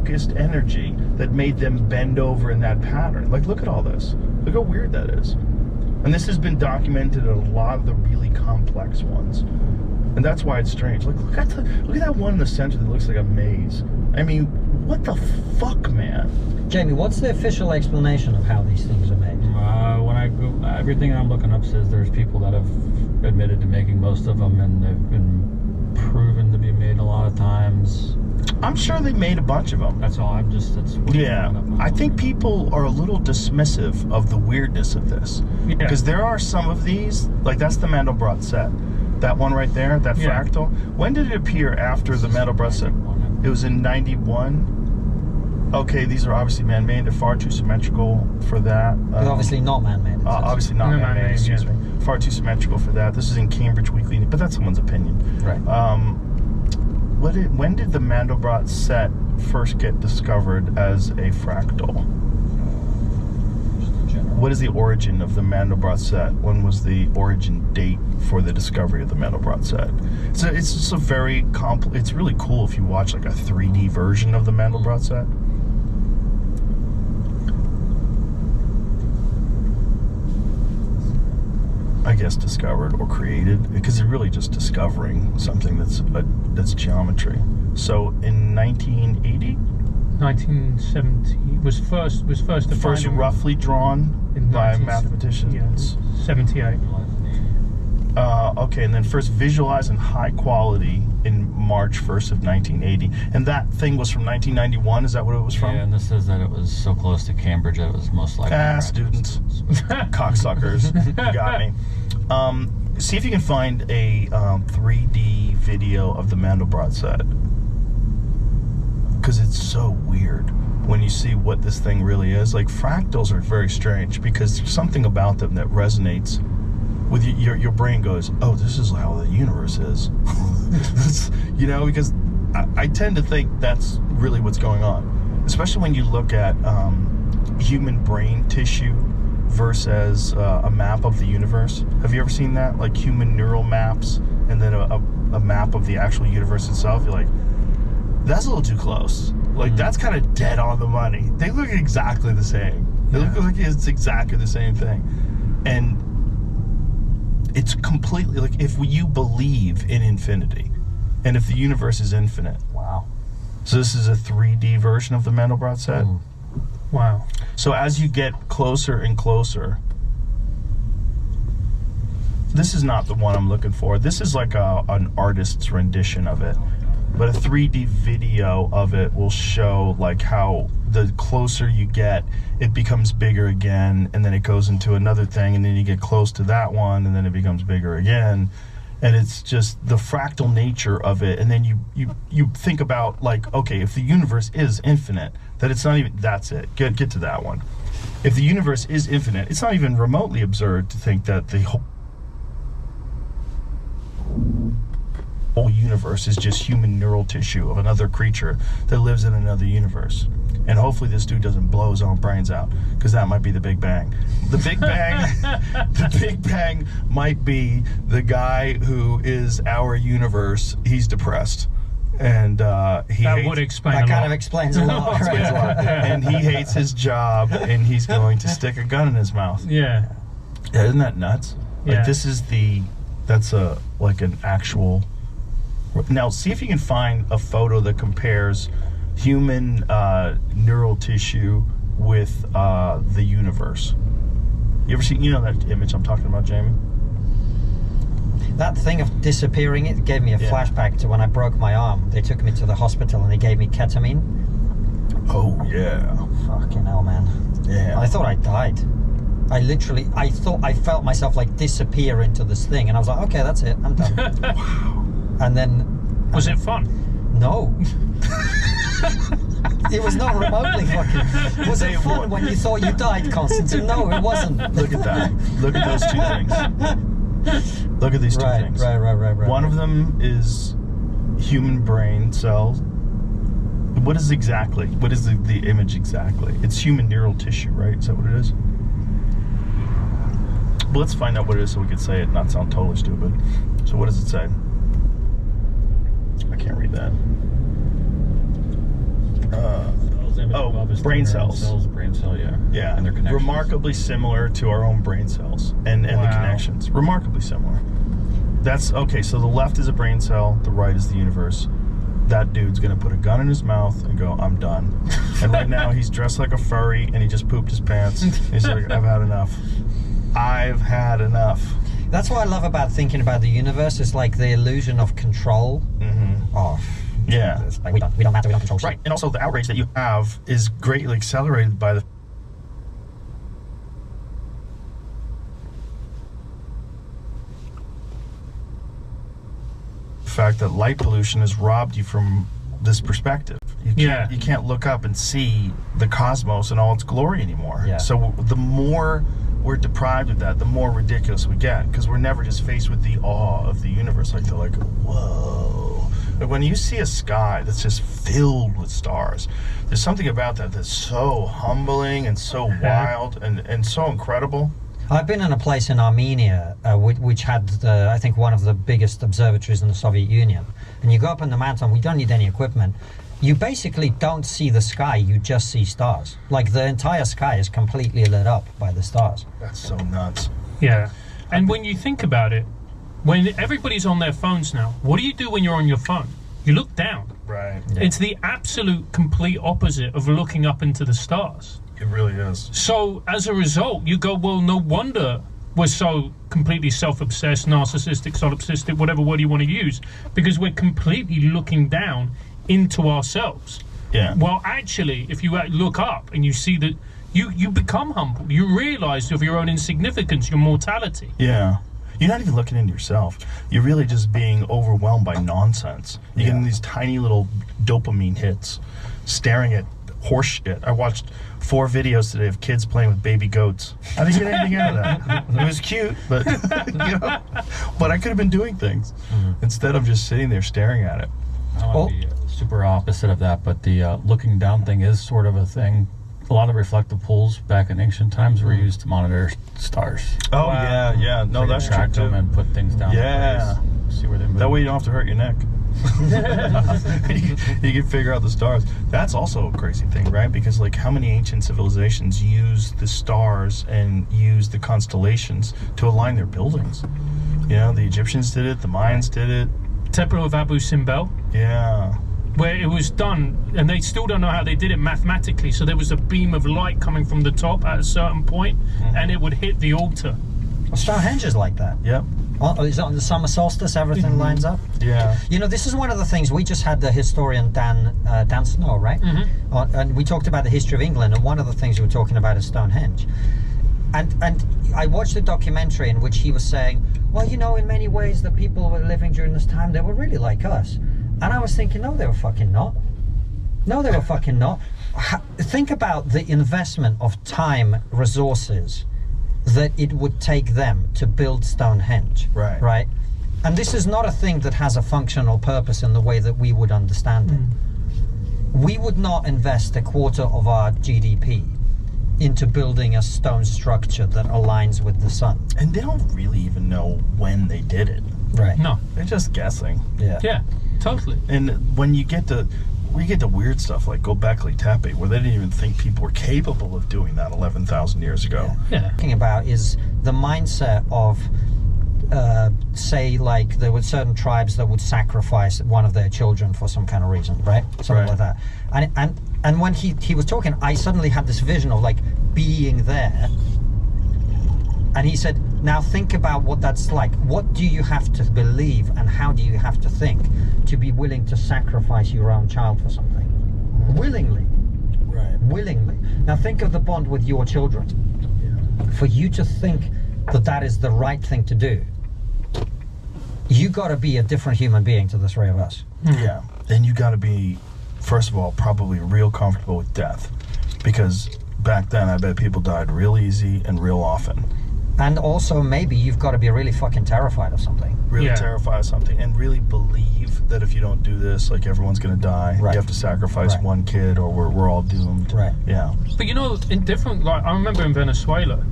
focused energy that made them bend over in that pattern. Like, look at all this. Look how weird that is. And this has been documented in a lot of the really complex ones. And that's why it's strange. Like, look at that one in the center that looks like a maze. I mean, what the fuck, man? Jamie, what's the official explanation of how these things are made? When I go, everything I'm looking up says there's people that have admitted to making most of them, and they've been proven to be made a lot of times. I'm sure they made a bunch of them. That's all. Yeah, I think people are a little dismissive of the weirdness of this. Because there are some of these, like that's the Mandelbrot set. That one right there, that fractal. When did it appear after the Mandelbrot set? It was in 91. Okay, these are obviously man-made. They're far too symmetrical for that. They're obviously not man-made. Obviously not man-made, excuse me. Far too symmetrical for that. This is in Cambridge Weekly, but that's someone's opinion. Right. When did the Mandelbrot set first get discovered as a fractal? What is the origin of the Mandelbrot set? When was the origin date for the discovery of the Mandelbrot set? So it's just a very it's really cool if you watch like a 3D version of the Mandelbrot set. I guess discovered or created, because they're really just discovering something that's geometry. So in 1980, 1970 was first roughly drawn by mathematicians. Yeah, 78. Okay, and then first visualized in high quality in March 1st of 1980, and that thing was from 1991. Is that what it was from? Yeah, and this says that it was so close to Cambridge that it was most likely. Students, cocksuckers, you got me. See if you can find a 3D video of the Mandelbrot set, because it's so weird when you see what this thing really is. Like, fractals are very strange because there's something about them that resonates with your brain. Goes, oh, this is how the universe is. You know, because I tend to think that's really what's going on, especially when you look at human brain tissue versus a map of the universe. Have you ever seen that? Like human neural maps and then a map of the actual universe itself. You're like, that's a little too close. Like, that's kind of dead on the money. They look exactly the same. They look like it's exactly the same thing. And it's completely, like, if you believe in infinity, and if the universe is infinite. Wow. So this is a 3D version of the Mandelbrot set. Wow. So as you get closer and closer, this is not the one I'm looking for. This is like an artist's rendition of it. But a 3D video of it will show like how the closer you get, it becomes bigger again, and then it goes into another thing, and then you get close to that one, and then it becomes bigger again. And it's just the fractal nature of it. And then you think about, like, okay, if the universe is infinite, that it's not even, that's it. Get to that one. If the universe is infinite, it's not even remotely absurd to think that the whole universe is just human neural tissue of another creature that lives in another universe. And hopefully this dude doesn't blow his own brains out, because that might be the Big Bang. The Big Bang, the Big Bang might be the guy who is our universe. He's depressed, and that would explain. That kind of explains a lot. And he hates his job, and he's going to stick a gun in his mouth. Yeah. Isn't that nuts? Yeah. Like, this is that's like an actual. Now, see if you can find a photo that compares human neural tissue with the universe. You ever seen, that image I'm talking about, Jamie? That thing of disappearing, it gave me a flashback to when I broke my arm. They took me to the hospital and they gave me ketamine. Oh, yeah. Fucking hell, man. Yeah. I thought I died. I thought I felt myself like disappear into this thing, and I was like, okay, that's it, I'm done. Wow. And then... Was it fun? No. It was not remotely fucking... Was it fun when you thought you died, Constantine? No, it wasn't. Look at that. Look at those two things. Look at these two things. Right. One of them is human brain cells. What is the image exactly? It's human neural tissue, right? Is that what it is? Well, let's find out what it is so we can say it and not sound totally stupid. So what does it say? I can't read that. bit Oh, above his brain neuron cells. Brain cell, yeah. Yeah, And their connections. remarkably similar to our own brain cells and the Wow. connections. Remarkably similar. That's okay. So the left is a brain cell, the right is the universe. That dude's gonna put a gun in his mouth and go, "I'm done." And right now he's dressed like a furry and he just pooped his pants. He's like, "I've had enough. I've had enough." That's what I love about thinking about the universe. It's like the illusion of control. Oh, Yeah. it's like we don't matter. We don't control shit. Right, and also the outrage that you have is greatly accelerated by the fact that light pollution has robbed you from this perspective. You can't look up and see the cosmos in all its glory anymore. Yeah. So the more we're deprived of that, the more ridiculous we get, because we're never just faced with the awe of the universe. Like, they're like, whoa. But when you see a sky that's just filled with stars, there's something about that that's so humbling and so wild and so incredible. I've been in a place in Armenia which had, I think, one of the biggest observatories in the Soviet Union. And you go up on the mountain, we don't need any equipment. You basically don't see the sky, you just see stars. Like, the entire sky is completely lit up by the stars. That's so nuts. Yeah. And when you think about it, when everybody's on their phones now, what do you do when you're on your phone? You look down. Right. Yeah. It's the absolute complete opposite of looking up into the stars. It really is. So as a result, you go, well, no wonder we're so completely self-obsessed, narcissistic, solipsistic, whatever word you want to use, because we're completely looking down into ourselves. Yeah. Well, actually, if you look up and you see that you become humble, you realize of your own insignificance, your mortality. Yeah. You're not even looking into yourself. You're really just being overwhelmed by nonsense. You're getting these tiny little dopamine hits, staring at horse shit. I watched 4 videos today of kids playing with baby goats. I didn't get anything out of that. It was cute, but but I could have been doing things instead of just sitting there staring at it. I want to be super opposite of that, but the looking down thing is sort of a thing. A lot of reflective pools back in ancient times were used to monitor stars. Oh, yeah. No, So that's you true, track them too. and put things down Yeah. in place, see where they move. That way you don't have to hurt your neck. You can figure out the stars. That's also a crazy thing, right? Because, like, how many ancient civilizations use the stars and use the constellations to align their buildings? You know, the Egyptians did it, the Mayans did it. Temple of Abu Simbel, Yeah. where it was done, and they still don't know how they did it mathematically. So there was a beam of light coming from the top at a certain point, and it would hit the altar. Well, Stonehenge is like that. Yep. Is it on the summer solstice, everything lines up? Yeah. You know, this is one of the things, we just had the historian Dan Snow, right? And we talked about the history of England, and one of the things we were talking about is Stonehenge. And I watched a documentary in which he was saying, well, you know, in many ways the people who were living during this time, they were really like us. And I was thinking, no, they were fucking not. No, they were fucking not. Think about the investment of time, resources, that it would take them to build Stonehenge. Right. Right? And this is not a thing that has a functional purpose in the way that we would understand it. We would not invest a quarter of our GDP into building a stone structure that aligns with the sun. And they don't really even know when they did it. Right. No. They're just guessing. Yeah. Yeah, totally. And when you get to weird stuff like Göbekli Tepe, where they didn't even think people were capable of doing that 11,000 years ago. Yeah. Talking about is the mindset of say, like, there were certain tribes that would sacrifice one of their children for some kind of reason, right? Something like that. And when he was talking, I suddenly had this vision of, like, being there. And he said, now think about what that's like. What do you have to believe and how do you have to think to be willing to sacrifice your own child for something? Willingly. Right. Willingly. Now think of the bond with your children. For you to think that that is the right thing to do, you got to be a different human being to the 3 of us. Yeah. And you got to be, first of all, probably real comfortable with death. Because back then, I bet people died real easy and real often. And also, maybe you've got to be really fucking terrified of something. Really Yeah. terrified of something. And really believe that if you don't do this, like, everyone's going to die. Right. You have to sacrifice Right. one kid or we're all doomed. Right. Yeah. But you know, in different, like, I remember in Venezuela,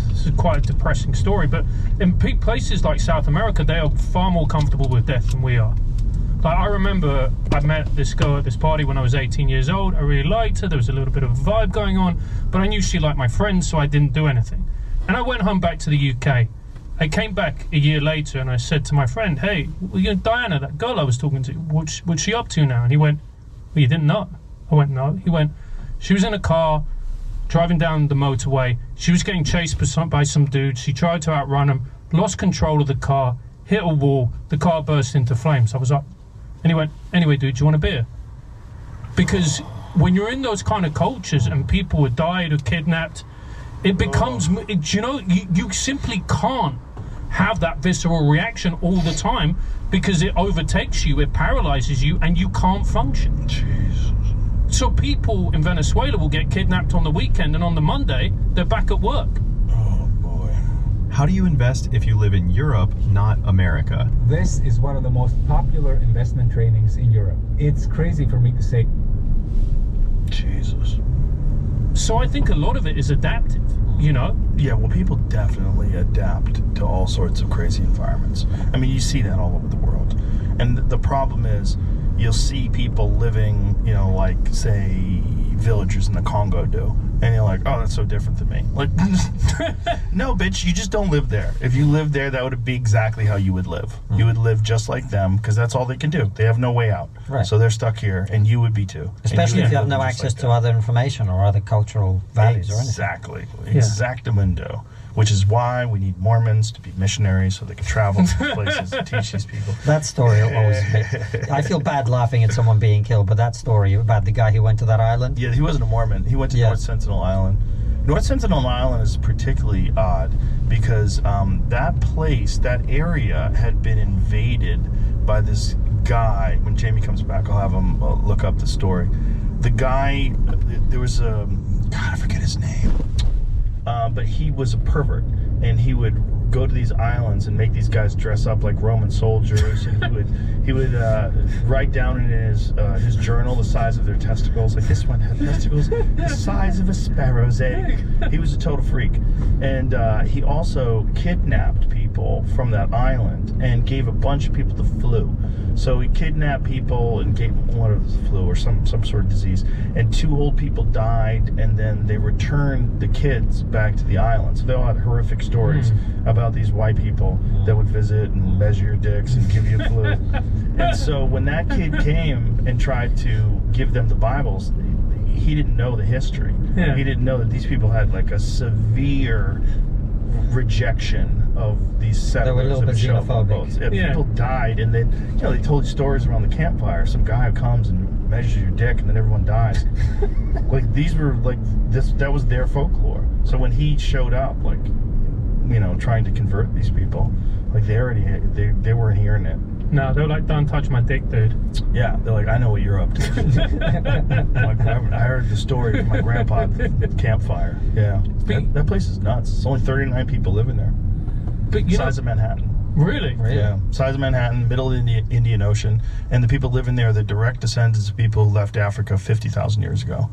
this is quite a depressing story, but in places like South America, they are far more comfortable with death than we are. Like, I remember I met this girl at this party when I was 18 years old. I really liked her. There was a little bit of a vibe going on, but I knew she liked my friends, so I didn't do anything. And I went home back to the UK. I came back a year later and I said to my friend, hey, well, you know, Diana, that girl I was talking to, what's she up to now? And he went, well, you didn't know? I went, no. He went, she was in a car driving down the motorway. She was getting chased by some dudes. She tried to outrun him, lost control of the car, hit a wall. The car burst into flames. I was up. And he went, anyway, dude, do you want a beer? Because when you're in those kind of cultures and people have died or kidnapped, it becomes, you know, you simply can't have that visceral reaction all the time because it overtakes you, it paralyzes you, and you can't function. Jesus. So people in Venezuela will get kidnapped on the weekend, and on the Monday, they're back at work. Oh, boy. How do you invest if you live in Europe, not America? This is one of the most popular investment trainings in Europe. It's crazy for me to say. Jesus. So I think a lot of it is adaptive, you know? Yeah, well, people definitely adapt to all sorts of crazy environments. I mean, you see that all over the world. And the problem is, you'll see people living, you know, like, say, villagers in the Congo do. And you're like, oh, that's so different than me. Like, no, bitch, you just don't live there. If you lived there, that would be exactly how you would live. You would live just like them, because that's all they can do. They have no way out. Right. So they're stuck here, and you would be too. Especially if you have no live access just to like other information or other cultural values or anything. Exactly. Exactamundo. Which is why we need Mormons to be missionaries so they can travel to these places and teach these people. That story always makes, I feel bad laughing at someone being killed, but that story about the guy who went to that island. Yeah, he wasn't a Mormon. He went to North Sentinel Island. North Sentinel Island is particularly odd because that place, that area, had been invaded by this guy. When Jamie comes back, I'll have him look up the story. The guy, there was a, God, I forget his name. But he was a pervert, and he would go to these islands and make these guys dress up like Roman soldiers, and he would write down in his journal the size of their testicles. Like, this one had testicles the size of a sparrow's egg. He was a total freak, and he also kidnapped people from that island and gave a bunch of people the flu. So he kidnapped people and gave one of the flu or some sort of disease, and 2 old people died, and then they returned the kids back to the island. So they all had horrific stories about these white people that would visit and measure your dicks and give you a flu. And so when that kid came and tried to give them the Bibles, he didn't know the history. Yeah. He didn't know that these people had like a severe rejection of these settlers that would show up on boats. Yeah. People died, and then, you know, they told you stories around the campfire. Some guy who comes and measures your dick, and then everyone dies. Like, these were like this. That was their folklore. So when he showed up, like, you know, trying to convert these people, like, they weren't hearing it. No, they were like, don't touch my dick, dude. Yeah, they're like, I know what you're up to. Like, I heard the story from my grandpa at the campfire. Yeah, that place is nuts. It's only 39 people living there. But you Size of Manhattan. Really? Yeah, size of Manhattan, middle of the Indian Ocean, and the people living there are the direct descendants of people who left Africa 50,000 years ago.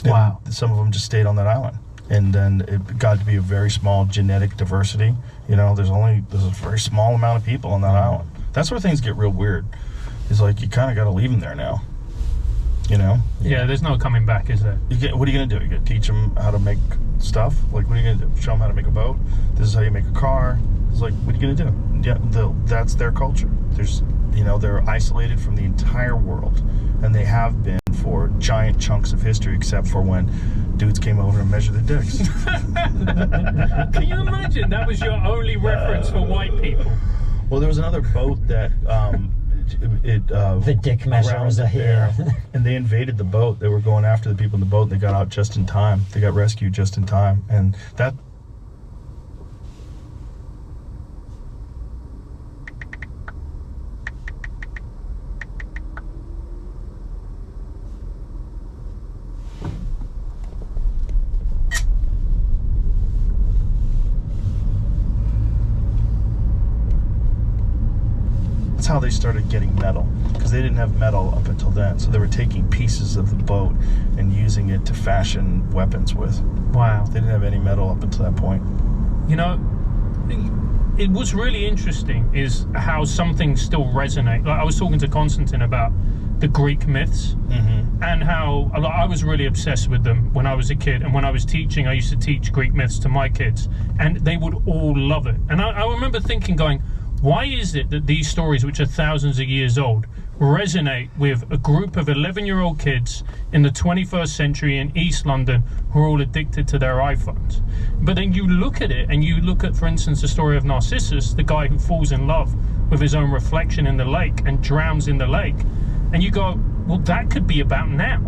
Wow. And some of them just stayed on that island, and then it got to be a very small genetic diversity. You know, there's a very small amount of people on that island. That's where things get real weird. It's like, you kind of got to leave them there now. You know? Yeah, there's no coming back, is there? What are you going to do? You going to teach them how to make stuff? Like, what are you going to do? Show them how to make a boat? This is how you make a car? It's like, what are you going to do? Yeah, that's their culture. They're isolated from the entire world, and they have been for giant chunks of history, except for when dudes came over and measured their dicks. Can you imagine that was your only reference for white people? Well, there was another boat that the dick measurers are here. And they invaded the boat. They were going after the people in the boat, and they got out just in time. They got rescued just in time, and that. That's how they started getting metal, because they didn't have metal up until then. So they were taking pieces of the boat and using it to fashion weapons with. Wow. They didn't have any metal up until that point. You know, it was really interesting is how some things still resonate. Like I was talking to Konstantin about the Greek myths and how I was really obsessed with them when I was a kid, and when I was teaching, I used to teach Greek myths to my kids, and they would all love it. And I remember thinking, going, why is it that these stories, which are thousands of years old, resonate with a group of 11-year-old kids in the 21st century in East London who are all addicted to their iPhones? But then you look at it, and you look at, for instance, the story of Narcissus, the guy who falls in love with his own reflection in the lake and drowns in the lake, and you go, well, that could be about now.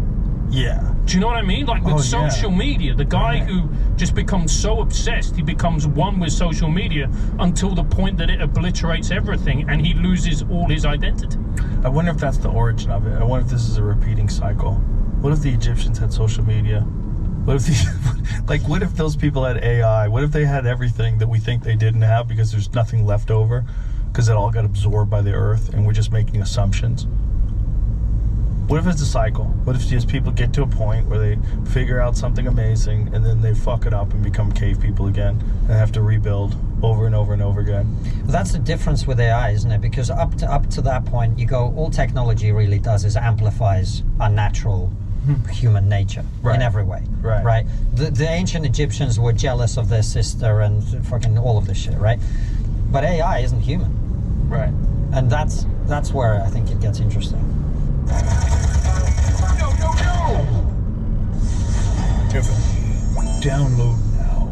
Yeah. Do you know what I mean? Like with social media, the guy who just becomes so obsessed, he becomes one with social media until the point that it obliterates everything and he loses all his identity. I wonder if that's the origin of it. I wonder if this is a repeating cycle. What if the Egyptians had social media? What if what if those people had AI? What if they had everything that we think they didn't have because there's nothing left over because it all got absorbed by the earth and we're just making assumptions? What if it's a cycle? What if just people get to a point where they figure out something amazing and then they fuck it up and become cave people again and have to rebuild over and over and over again? That's the difference with AI, isn't it? Because up to that point, you go, all technology really does is amplifies our natural human nature in every way. Right. The ancient Egyptians were jealous of their sister and fucking all of this shit, right? But AI isn't human. Right. And that's where I think it gets interesting. No! Download now.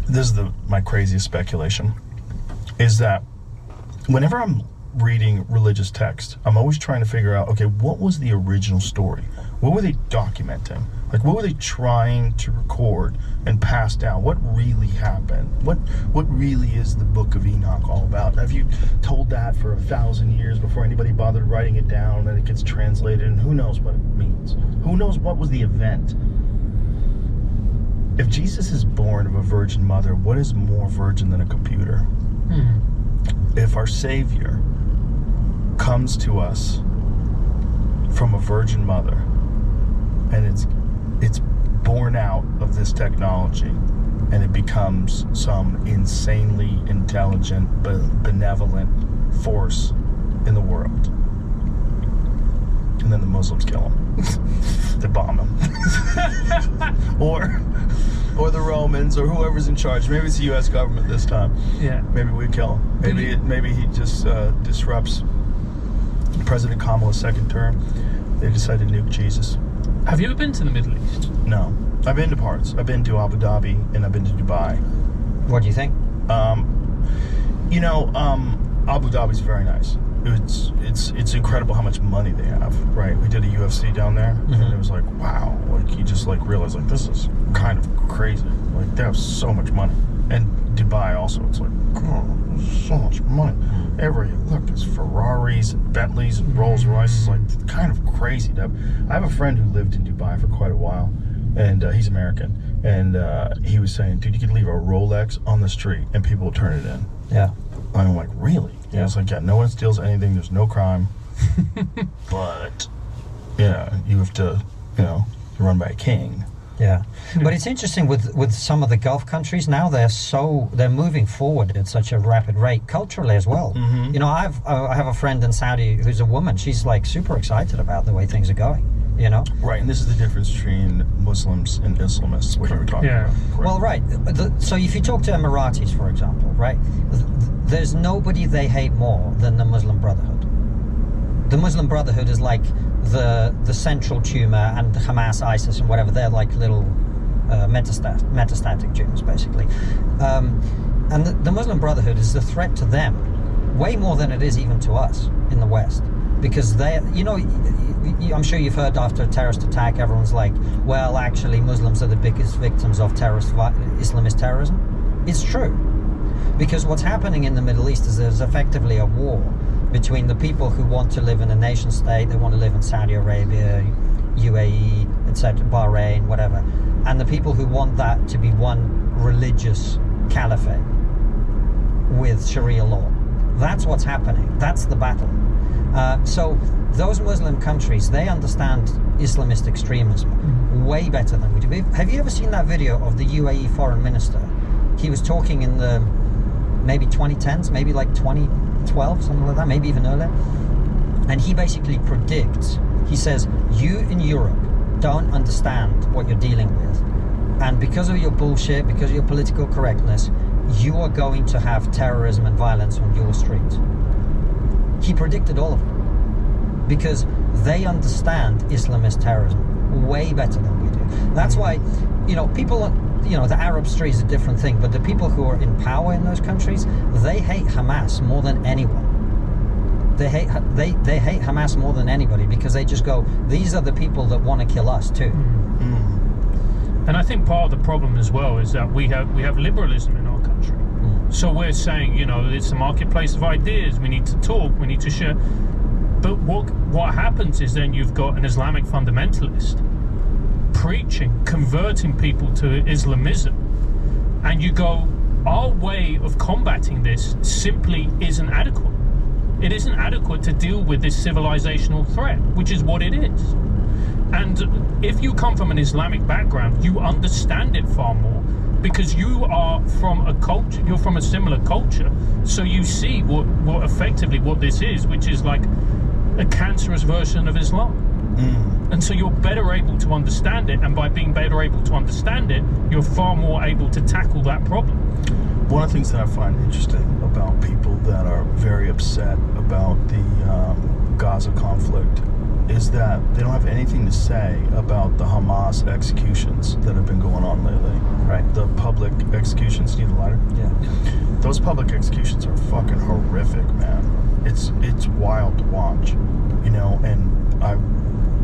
This is my craziest speculation, is that whenever I'm reading religious text, I'm always trying to figure out, okay, what was the original story? What were they documenting? Like, what were they trying to record and pass down? What really happened? What really is the Book of Enoch all about? Have you told that for 1,000 years before anybody bothered writing it down, and then it gets translated, and who knows what it means? Who knows what was the event? If Jesus is born of a virgin mother, what is more virgin than a computer? If our Savior comes to us from a virgin mother and it's born out of this technology and it becomes some insanely intelligent, benevolent force in the world, and then the Muslims kill him. They bomb him. or the Romans, or whoever's in charge. Maybe it's the U.S. government this time. Yeah. Maybe we kill him. Maybe he just disrupts President Kamala's second term. They decide to nuke Jesus. Have you ever been to the Middle East? No. I've been to parts. I've been to Abu Dhabi and I've been to Dubai. What do you think? Abu Dhabi's very nice. It's incredible how much money they have, right? We did a UFC down there, and it was like, wow, like you just like realize like this is kind of crazy. Like they have so much money. And Dubai also, it's like, oh, there's so much money. Every look is Ferraris and Bentleys and Rolls Royces, like kind of crazy. I have a friend who lived in Dubai for quite a while, and he's American, and he was saying, dude, you could leave a Rolex on the street and people will turn it in. Yeah. I'm like, really? Yeah. It's like, yeah, no one steals anything. There's no crime. But, yeah, you have to, you're run by a king. Yeah. But it's interesting with some of the Gulf countries now, they're moving forward at such a rapid rate culturally as well. I have a friend in Saudi who's a woman. She's like super excited about the way things are going. Right, and this is the difference between Muslims and Islamists, what you were talking about. Correct. Well, right. So if you talk to Emiratis, for example, right, there's nobody they hate more than the Muslim Brotherhood. The Muslim Brotherhood is like the central tumor, and Hamas, ISIS, and whatever, they're like little metastatic tumors, basically. And the Muslim Brotherhood is a threat to them way more than it is even to us in the West. Because I'm sure you've heard after a terrorist attack, everyone's like, well, actually, Muslims are the biggest victims of Islamist terrorism. It's true. Because what's happening in the Middle East is there's effectively a war between the people who want to live in a nation state, they want to live in Saudi Arabia, UAE, etc., Bahrain, whatever, and the people who want that to be one religious caliphate with Sharia law. That's what's happening. That's the battle. So those Muslim countries, they understand Islamist extremism way better than we do. Have you ever seen that video of the UAE foreign minister? He was talking in the maybe 2010s, maybe like 2012, something like that, maybe even earlier. And he basically predicts, he says, you in Europe don't understand what you're dealing with. And because of your bullshit, because of your political correctness, you are going to have terrorism and violence on your streets. He predicted all of it because they understand Islamist terrorism way better than we do. That's why, people, the Arab street is a different thing, but the people who are in power in those countries, they hate Hamas more than anyone. They hate Hamas more than anybody because they just go, these are the people that want to kill us too. And I think part of the problem as well is that we have liberalism in our country. So we're saying, it's a marketplace of ideas. We need to talk. We need to share. But what happens is then you've got an Islamic fundamentalist preaching, converting people to Islamism, and you go, our way of combating this simply isn't adequate. It isn't adequate to deal with this civilizational threat, which is what it is. And if you come from an Islamic background, you understand it far more because you are from a culture, you're from a similar culture. So you see what effectively what this is, which is like a cancerous version of Islam. And so you're better able to understand it. And by being better able to understand it, you're far more able to tackle that problem. One of the things that I find interesting about people that are very upset about the Gaza conflict is that they don't have anything to say about the Hamas executions that have been going on lately. Right? The public executions. Need a lighter? Yeah. Those public executions are fucking horrific, man. It's wild to watch, and I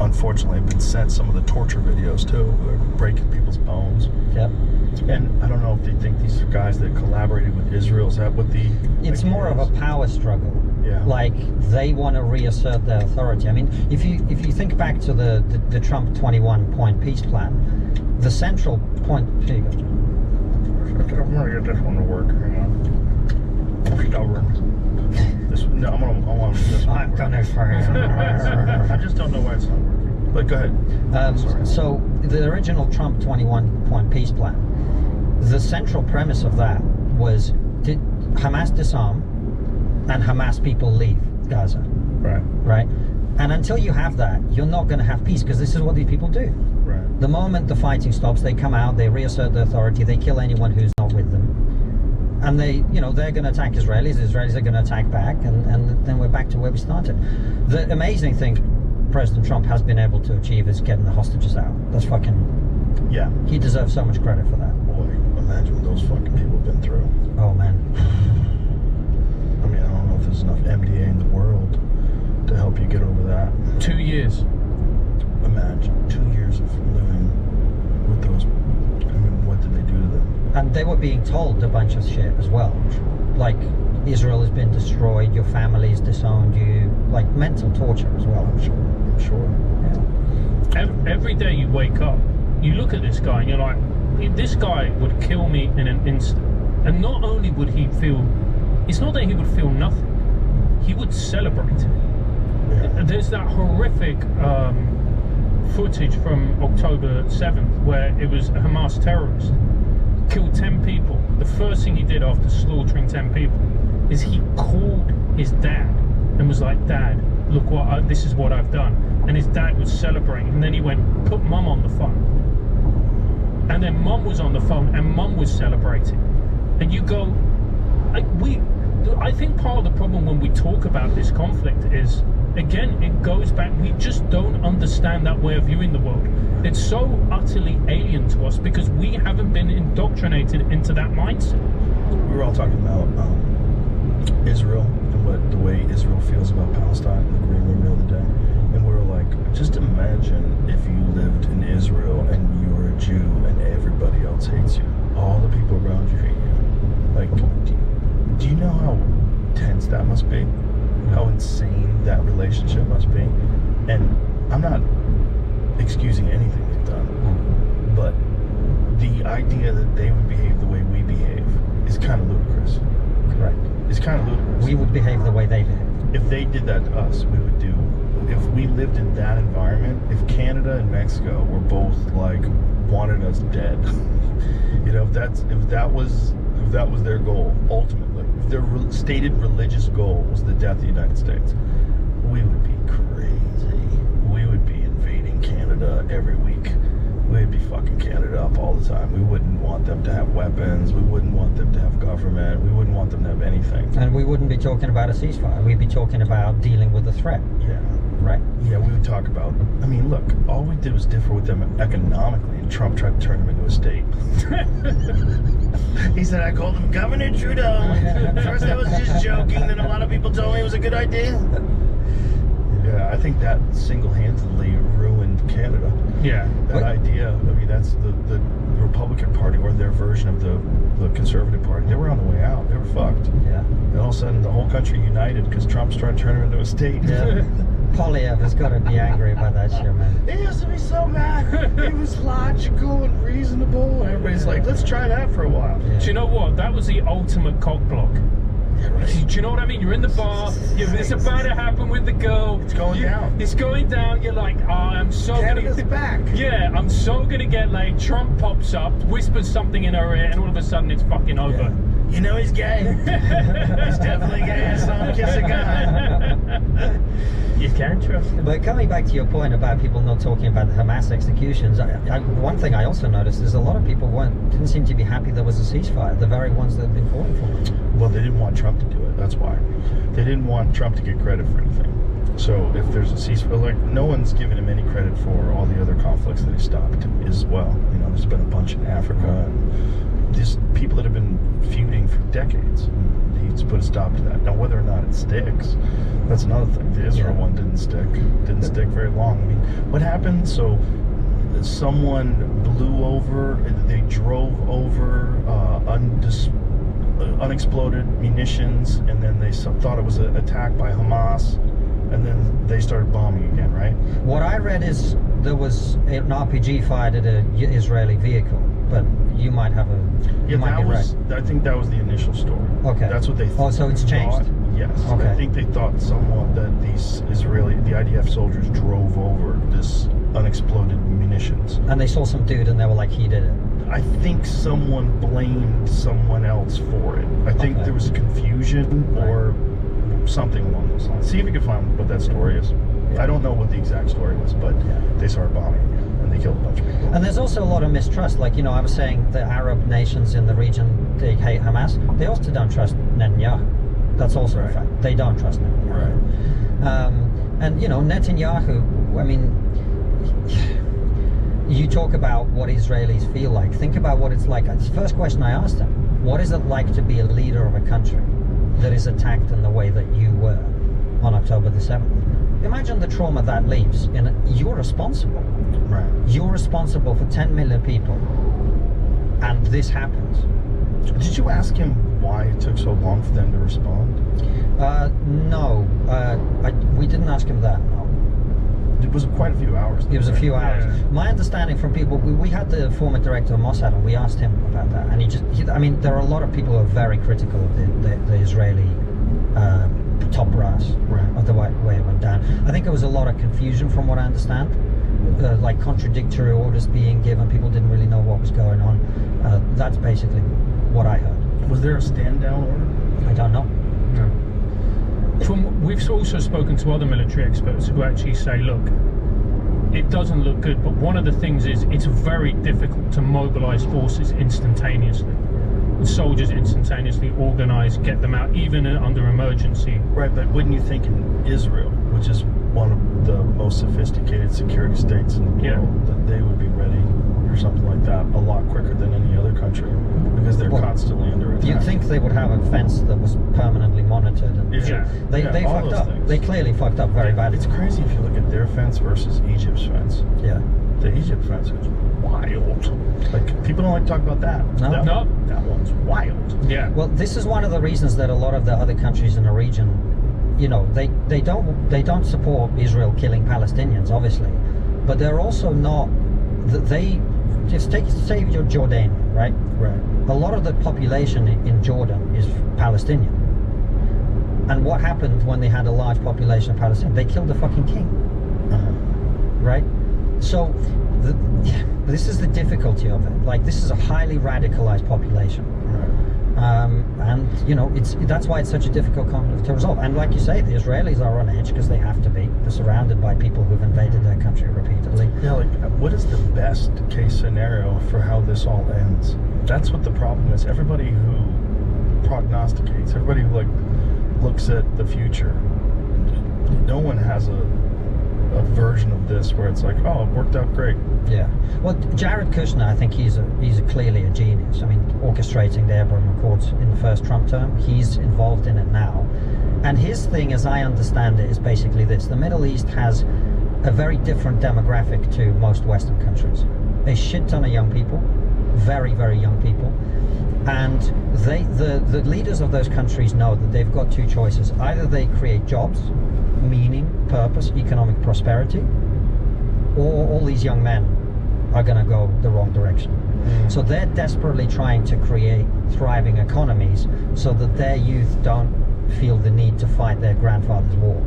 unfortunately have been sent some of the torture videos too, breaking people's bones. Yep. And I don't know if they think these are guys that collaborated with Israel. Is that what the... It's more of a power struggle. Yeah. Like they want to reassert their authority. I mean, if you think back to the Trump 21-point peace plan, the central point... Here you go, John. I'm gonna get this one to work. Hang on. I'm stubborn. I want this one. I've done it for you. I just don't know why it's not working. But go ahead. So the original Trump 21-point peace plan, the central premise of that was, did Hamas disarm and Hamas people leave Gaza? Right? And until you have that, you're not going to have peace because this is what these people do. Right. The moment the fighting stops, they come out, they reassert their authority, they kill anyone who's not with them. And they're going to attack Israelis are going to attack back, and then we're back to where we started. The amazing thing President Trump has been able to achieve is getting the hostages out. That's fucking... Yeah. He deserves so much credit for that. Boy, imagine what those fucking people have been through. Oh, man. I mean, I don't know if there's enough MDA in the world to help you get over that. 2 years. Imagine 2 years of living with those... I mean, what did they do to them? And they were being told a bunch of shit as well. Like, Israel has been destroyed, your family's disowned you. Like, mental torture as well. I'm sure. Yeah. Every day you wake up, you look at this guy and you're like, this guy would kill me in an instant. And not only would he feel, it's not that he would feel nothing, he would celebrate it. Yeah. There's that horrific footage from October 7th where it was a Hamas terrorist killed 10 people. The first thing he did after slaughtering 10 people is he called his dad and was like, Dad, look this is what I've done. And his dad was celebrating, and then he went, put Mum on the phone. And then Mum was on the phone and Mum was celebrating. And you go, I think part of the problem when we talk about this conflict is, again, it goes back, we just don't understand that way of viewing the world. It's so utterly alien to us because we haven't been indoctrinated into that mindset. We were all talking about Israel and the way Israel feels about Palestine in the Green Room the other day. And we were like, just imagine if you lived in Israel and you're a Jew and everybody else hates you. All the people around you hate you. Like, do you know how tense that must be? How insane that relationship must be? And I'm not excusing anything they've done, but the idea that they would behave the way we behave is kind of ludicrous. Correct. It's kind of ludicrous. We would behave the way they behave. If they did that to us, we would do. If we lived in that environment, if Canada and Mexico were both like wanted us dead, you know, if that was their goal ultimately, if their stated religious goal was the death of the United States, we would be crazy. We would be invading Canada every week. We'd be fucking Canada up all the time. We wouldn't want them to have weapons. We wouldn't want them to have government. We wouldn't want them to have anything. And we wouldn't be talking about a ceasefire. We'd be talking about dealing with the threat. Yeah. Right. Yeah, we would talk about, I mean, look, all we did was differ with them economically, and Trump tried to turn them into a state. He said, I called him Governor Trudeau. First I was just joking, then a lot of people told me it was a good idea. Yeah, I think that single-handedly ruined Canada. Yeah. That idea, I mean, that's the Republican Party, or their version of the Conservative Party. They were on the way out. They were fucked. Yeah. And all of a sudden, the whole country united because Trump's trying to turn them into a state. Yeah. Polyev has got to be angry about that shit, man. They used to be so mad. It was logical and reasonable. And everybody's like, let's try that for a while. Yeah. Do you know what? That was the ultimate cock block. Yeah, right. Do you know what I mean? You're in the bar. It's about to happen with the girl. It's going down. It's going down. You're like, oh, I'm so Canada's gonna. back. Yeah, I'm so gonna get laid. Trump pops up, whispers something in her ear, and all of a sudden it's fucking over. Yeah. You know he's gay. He's definitely gay. I saw him kiss a guy. You can't trust him. But coming back to your point about people not talking about the Hamas executions, one thing I also noticed is a lot of people didn't seem to be happy there was a ceasefire, the very ones that have been calling for it. Well, they didn't want Trump to do it. That's why. They didn't want Trump to get credit for anything. So if there's a ceasefire, like, no one's given him any credit for all the other conflicts that he stopped as well. You know, there's been a bunch in Africa and these people that have been feuding for decades. He's put a stop to that. Now, whether or not it sticks, that's another thing. The Israel one didn't stick very long. I mean, what happened? So someone they drove over unexploded munitions, and then they thought it was an attack by Hamas, and then they started bombing again, right? What I read is there was an RPG fired at an Israeli vehicle, but you might have a... Yeah, might be right. I think that was the initial story. Okay. That's what they thought. Oh, so it's changed? Yes. Okay. I think they thought somewhat that the IDF soldiers drove over this unexploded munitions. And they saw some dude and they were like, he did it. I think someone blamed someone else for it. I think there was confusion or something along those lines. See if you can find what that story is. Yeah. I don't know what the exact story was, but they started bombing and they killed a bunch of people. And there's also a lot of mistrust. Like, you know, I was saying the Arab nations in the region, they hate Hamas. They also don't trust Netanyahu. That's also a fact. They don't trust Netanyahu. Right. And, you know, Netanyahu, I mean, you talk about what Israelis feel like. Think about what it's like. The first question I asked him, what is it like to be a leader of a country that is attacked in the way that you were on October the 7th? Imagine the trauma that leaves. You're responsible. Right. You're responsible for 10 million people. And this happens. Did you ask him why it took so long for them to respond? No. We didn't ask him that, no. It was quite a few hours. It was a few hours. Yeah. My understanding from people, we had the former director of Mossad and we asked him about that. And I mean, there are a lot of people who are very critical of the Israeli top brass of the way it went down. I think there was a lot of confusion from what I understand. Like contradictory orders being given. People didn't really know what was going on. That's basically what I heard. Was there a stand down order? I don't know. No. We've also spoken to other military experts who actually say, look, it doesn't look good, but one of the things is it's very difficult to mobilize forces instantaneously. Soldiers instantaneously organize, get them out, even under emergency. Right, but wouldn't you think in Israel, which is one of the most sophisticated security states in the world, that they would be ready or something like that a lot quicker than any other country, because they're constantly under attack. You'd think they would have a fence that was permanently monitored. And They fucked up. Things. They clearly fucked up very badly. It's crazy if you look at their fence versus Egypt's fence. Yeah. The Egypt fence is wild. Like, people don't like to talk about that. No. That one's wild. Yeah. Well, this is one of the reasons that a lot of the other countries in the region, you know, they don't support Israel killing Palestinians, obviously, but they're also not. They just say you're Jordanian, right? Right. A lot of the population in Jordan is Palestinian. And what happened when they had a large population of Palestinians? They killed the fucking king. Right? So this is the difficulty of it. Like, this is a highly radicalized population. And that's why it's such a difficult conflict to resolve. And like you say, the Israelis are on edge because they have to be. They're surrounded by people who've invaded their country repeatedly. Yeah, like, what is the best case scenario for how this all ends? That's what the problem is. Everybody who prognosticates, everybody who looks at the future, no one has a version of this where it's like, oh, it worked out great. Yeah. Well, Jared Kushner, I think he's clearly a genius. I mean, orchestrating the Abraham Accords in the first Trump term, he's involved in it now. And his thing, as I understand it, is basically this. The Middle East has a very different demographic to most Western countries. A shit ton of young people, very, very young people. And the leaders of those countries know that they've got two choices. Either they create jobs, meaning, purpose, economic prosperity, or all these young men are going to go the wrong direction. So they're desperately trying to create thriving economies so that their youth don't feel the need to fight their grandfather's war.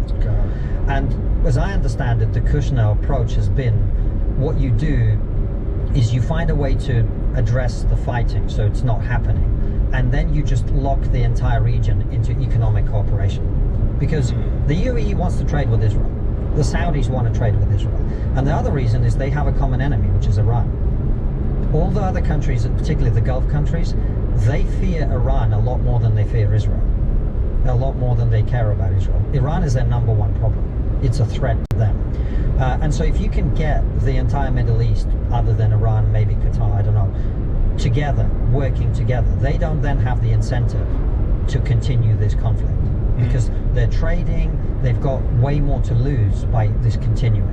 And as I understand it, the Kushner approach has been, what you do is you find a way to address the fighting so it's not happening, and then you just lock the entire region into economic cooperation. Because the UAE wants to trade with Israel. The Saudis want to trade with Israel. And the other reason is they have a common enemy, which is Iran. All the other countries, particularly the Gulf countries, they fear Iran a lot more than they fear Israel. A lot more than they care about Israel. Iran is their number one problem. It's a threat to them. And so if you can get the entire Middle East, other than Iran, maybe Qatar, I don't know, together, working together, they don't then have the incentive to continue this conflict. Because they're trading, they've got way more to lose by this continuing.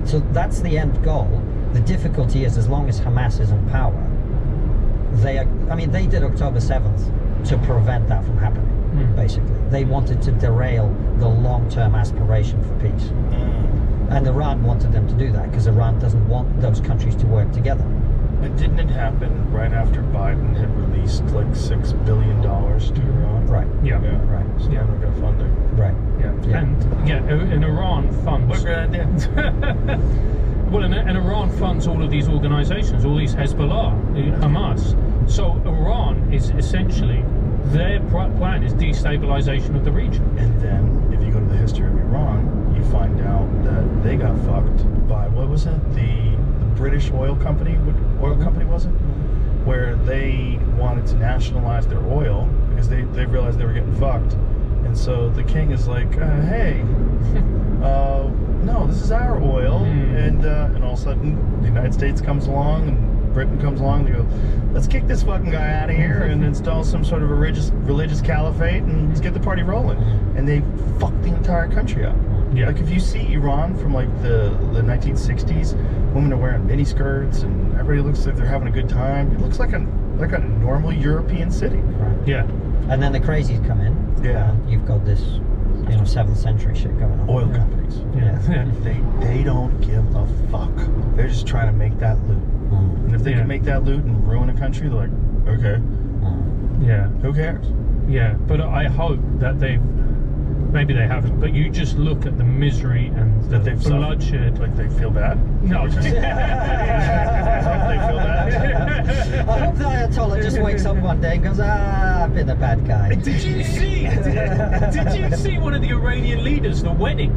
So that's the end goal. The difficulty is, as long as Hamas is in power, they did October 7th to prevent that from happening, basically. They wanted to derail the long-term aspiration for peace. And Iran wanted them to do that, because Iran doesn't want those countries to work together. And didn't it happen right after Biden had released like $6 billion to Iran? Right. Yeah. Right. So now they got funding. Right. Yeah. And Iran funds. What a great idea. Well, and Iran funds all of these organizations, all these Hezbollah, Hamas. So Iran is essentially, their plan is destabilization of the region. And then, if you go to the history of Iran, you find out that they got fucked by, what was it? The British oil company? What oil company was it? Where they wanted to nationalize their oil because they realized they were getting fucked. And so the king is like, hey, no, this is our oil. And all of a sudden, the United States comes along and Britain comes along. They go, let's kick this fucking guy out of here and install some sort of a religious caliphate and let's get the party rolling. And they fucked the entire country up. Yeah. Like, if you see Iran from like the 1960s, women are wearing mini skirts and everybody looks like they're having a good time. It looks like a normal European city. Right. Yeah. And then the crazies come in. Yeah. And you've got this, 7th century shit going on. Oil companies. Yeah. They don't give a fuck. They're just trying to make that loot. And if they can make that loot and ruin a country, they're like, okay. Yeah. Who cares? Yeah. But I hope that maybe they haven't, but you just look at the misery and the bloodshed. Like they feel bad? No. I hope they feel bad. I hope the Ayatollah just wakes up one day and goes, I've been a bad guy. Did you see one of the Iranian leaders, the wedding?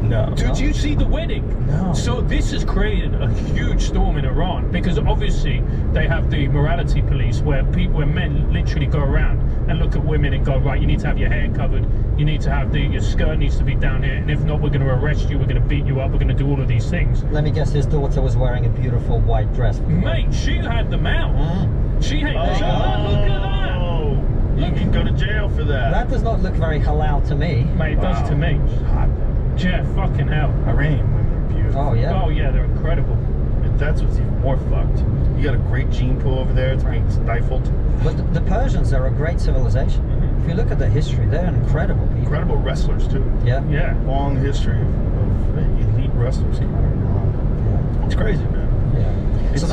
No. Did you see the wedding? No. So this has created a huge storm in Iran, because obviously they have the morality police where men literally go around and look at women and go, right, you need to have your hair covered, you need to have your skirt needs to be down here, and if not, we're going to arrest you, we're going to beat you up, we're going to do all of these things. Let me guess, his daughter was wearing a beautiful white dress. Mate, she had them out. She had, look at that. You can go to jail for that. That does not look very halal to me. Mate, it does to me. Hot. Yeah, fucking hell. Iranian women are beautiful. Oh, yeah. Oh, yeah, they're incredible. And that's what's even more fucked. You got a great gene pool over there. It's being stifled. But the Persians are a great civilization. If you look at their history, they're incredible people. Incredible wrestlers, too. Yeah. Yeah. Long history of elite wrestlers coming out of Iran. It's crazy, man. Yeah. It's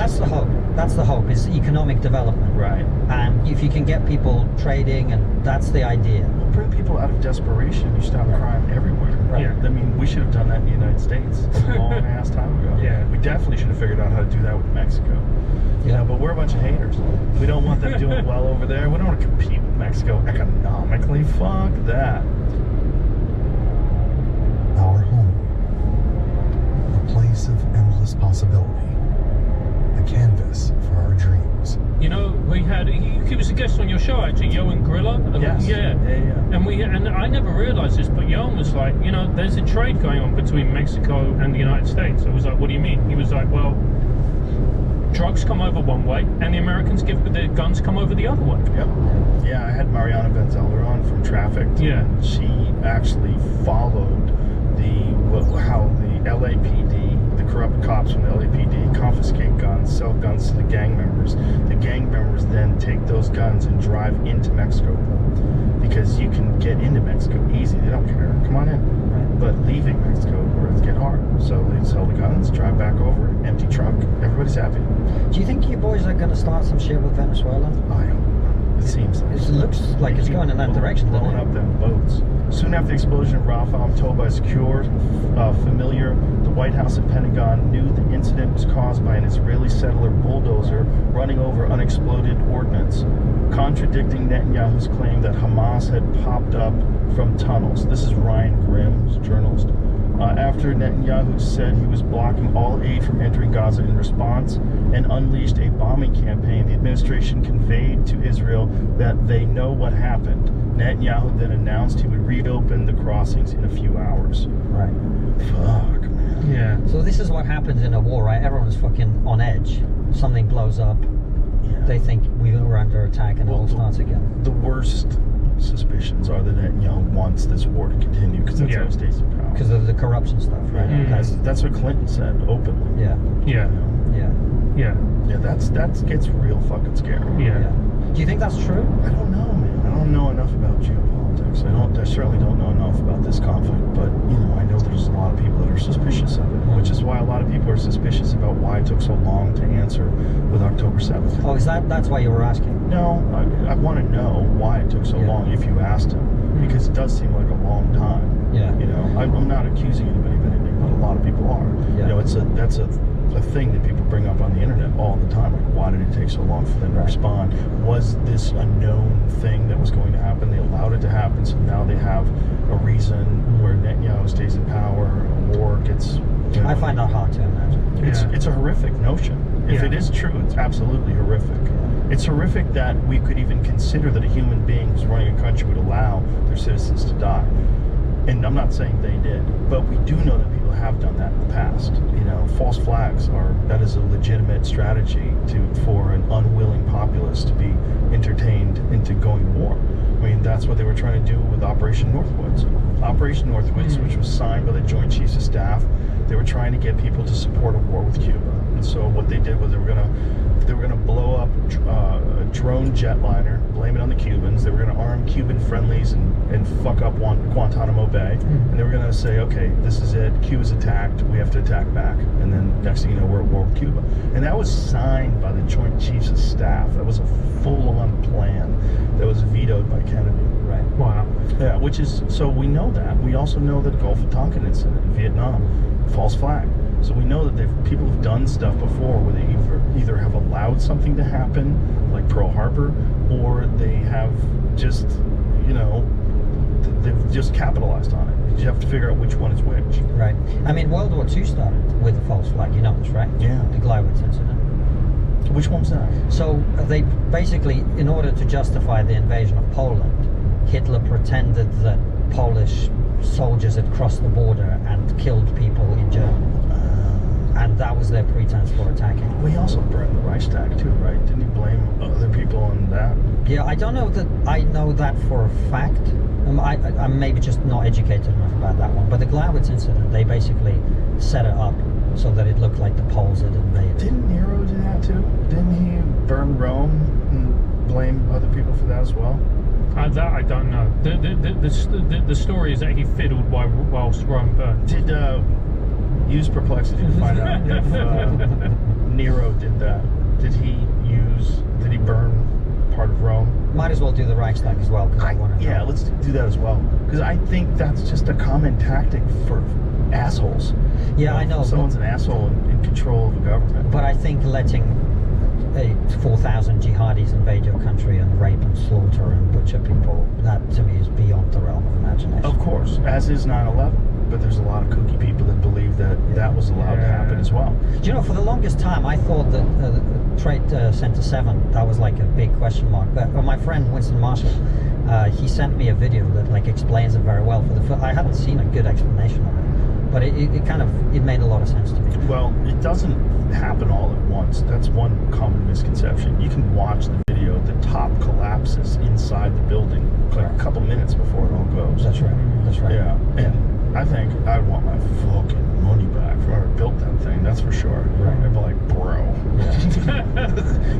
that's the hope, is economic development. Right. And if you can get people trading, and that's the idea. Well, bring people out of desperation. You stop crime everywhere. Right. Yeah. I mean, we should have done that in the United States a long ass time ago. Yeah. We definitely should have figured out how to do that with Mexico. You Yeah. know, but we're a bunch of haters. We don't want them doing well over there. We don't want to compete with Mexico economically. Fuck that. Our home, a place of endless possibility, a canvas for our dreams. You know, he was a guest on your show actually, Johan Grilla. Yes. Yeah. And I never realised this, but Johan was like, you know, there's a trade going on between Mexico and the United States. I was like, what do you mean? He was like, well, drugs come over one way, and the Americans the guns come over the other way. Yep. Yeah, I had Mariana Benzeller on from Trafficked. Yeah. And she actually followed how the LAPD, the corrupt cops from the LAPD, confiscate guns, sell guns to the gang members. The gang members then take those guns and drive into Mexico, because you can get into Mexico easy. They don't care. Come on in. Right. But leaving Mexico, where it's get hard. So they sell the guns, drive back over, empty truck. Everybody's happy. Do you think you boys are going to start some shit with Venezuela? I hope. It seems like It looks like it's going in that direction, doesn't blowing it? up them boats. Soon after the explosion of Rafah, I'm told by a secure familiar, the White House and Pentagon knew the incident was caused by an Israeli settler bulldozer running over unexploded ordnance, contradicting Netanyahu's claim that Hamas had popped up from tunnels. This is Ryan Grimm, who's a journalist. After Netanyahu said he was blocking all aid from entering Gaza in response and unleashed a bombing campaign, the administration conveyed to Israel that they know what happened. Netanyahu then announced he would reopen the crossings in a few hours. Right. Fuck, man. Yeah. So this is what happens in a war, right? Everyone's fucking on edge. Something blows up. Yeah. They think we're under attack, and it all Well, starts again. The worst suspicions are that Netanyahu wants this war to continue, because that's Yeah. how he stays in power. Because of the corruption stuff, right? Mm. That's what Clinton said openly. Yeah, Yeah. You know? yeah, Yeah. Yeah, that gets real fucking scary. Yeah. yeah. Do you think that's true? I don't know, man. I don't know enough about geopolitics. I certainly don't know enough about this conflict, but you know, I know there's a lot of people that are suspicious of it, which is why a lot of people are suspicious about why it took so long to answer with October 7th. Oh, that's why you were asking? No, I want to know why it took so Yeah. long if you asked him, because it does seem like a long time. Yeah. You know, I'm not accusing anybody of anything, but a lot of people are. Yeah. You know, that's a thing that people bring up on the internet all the time. Like, why did it take so long for them to respond? Was this a known thing that was going to happen? They allowed it to happen, so now they have a reason where Netanyahu stays in power, a war gets. You know, I find that hard to imagine. it's a horrific notion. If Yeah. it is true, it's absolutely horrific. It's horrific that we could even consider that a human being who's running a country would allow their citizens to die. And I'm not saying they did, but we do know that people have done that in the past. You know, false flags that is a legitimate strategy for an unwilling populace to be entertained into going to war. I mean, that's what they were trying to do with Operation Northwoods. Operation Northwoods, which was signed by the Joint Chiefs of Staff, they were trying to get people to support a war with Cuba. And so what they did was they were going to blow up a drone jetliner, blame it on the Cubans. They were going to arm Cuban friendlies and fuck up Guantanamo Bay. And they were going to say, okay, this is it. Cuba's attacked. We have to attack back. And then next thing you know, we're at war with Cuba. And that was signed by the Joint Chiefs of Staff. That was a full-on plan that was vetoed by Kennedy. Right. Wow. Yeah, so we know that. We also know that Gulf of Tonkin incident in Vietnam, false flag. So we know that people have done stuff before where they either have allowed something to happen, like Pearl Harbor, or they have just, you know, they've just capitalized on it. You have to figure out which one is which. Right. I mean, World War II started with a false flag. You know this, right? Yeah. The Gleiwitz incident. Which one's that? So they basically, in order to justify the invasion of Poland, Hitler pretended that Polish soldiers had crossed the border and killed people in Germany. And that was their pretense for attacking. Well, he also burned the Reichstag too, right? Didn't he blame other people on that? Yeah, I don't know that I know that for a fact. I'm maybe just not educated enough about that one. But the Gleiwitz incident, they basically set it up so that it looked like the Poles had invaded. Didn't Nero do that too? Didn't he burn Rome and blame other people for that as well? That I don't know. The story is that he fiddled whilst Rome burned. Did use perplexity to find out if Nero did that? Did he burn part of Rome? Might as well do the Reichstag as well, because I want to. Yeah, let's do that as well. Because I think that's just a common tactic for assholes. Yeah, I know. If someone's an asshole in control of a government. But I think letting 4,000 jihadis invade your country and rape and slaughter and butcher people, that to me is beyond the realm of imagination. Of course, as is 9/11. But there's a lot of kooky people that believe that that was allowed to happen as well. Do you know, for the longest time, I thought that Trade Center 7, that was like a big question mark. But my friend Winston Marshall, he sent me a video that like explains it very well. I hadn't seen a good explanation of it, but it made a lot of sense to me. Well, it doesn't happen all at once. That's one common misconception. You can watch the video, the top collapses inside the building like a couple minutes before it all goes. That's right. That's right. Yeah, and I think I'd want my fucking money back for whoever built that thing, that's for sure. Right. I'd be like, bro,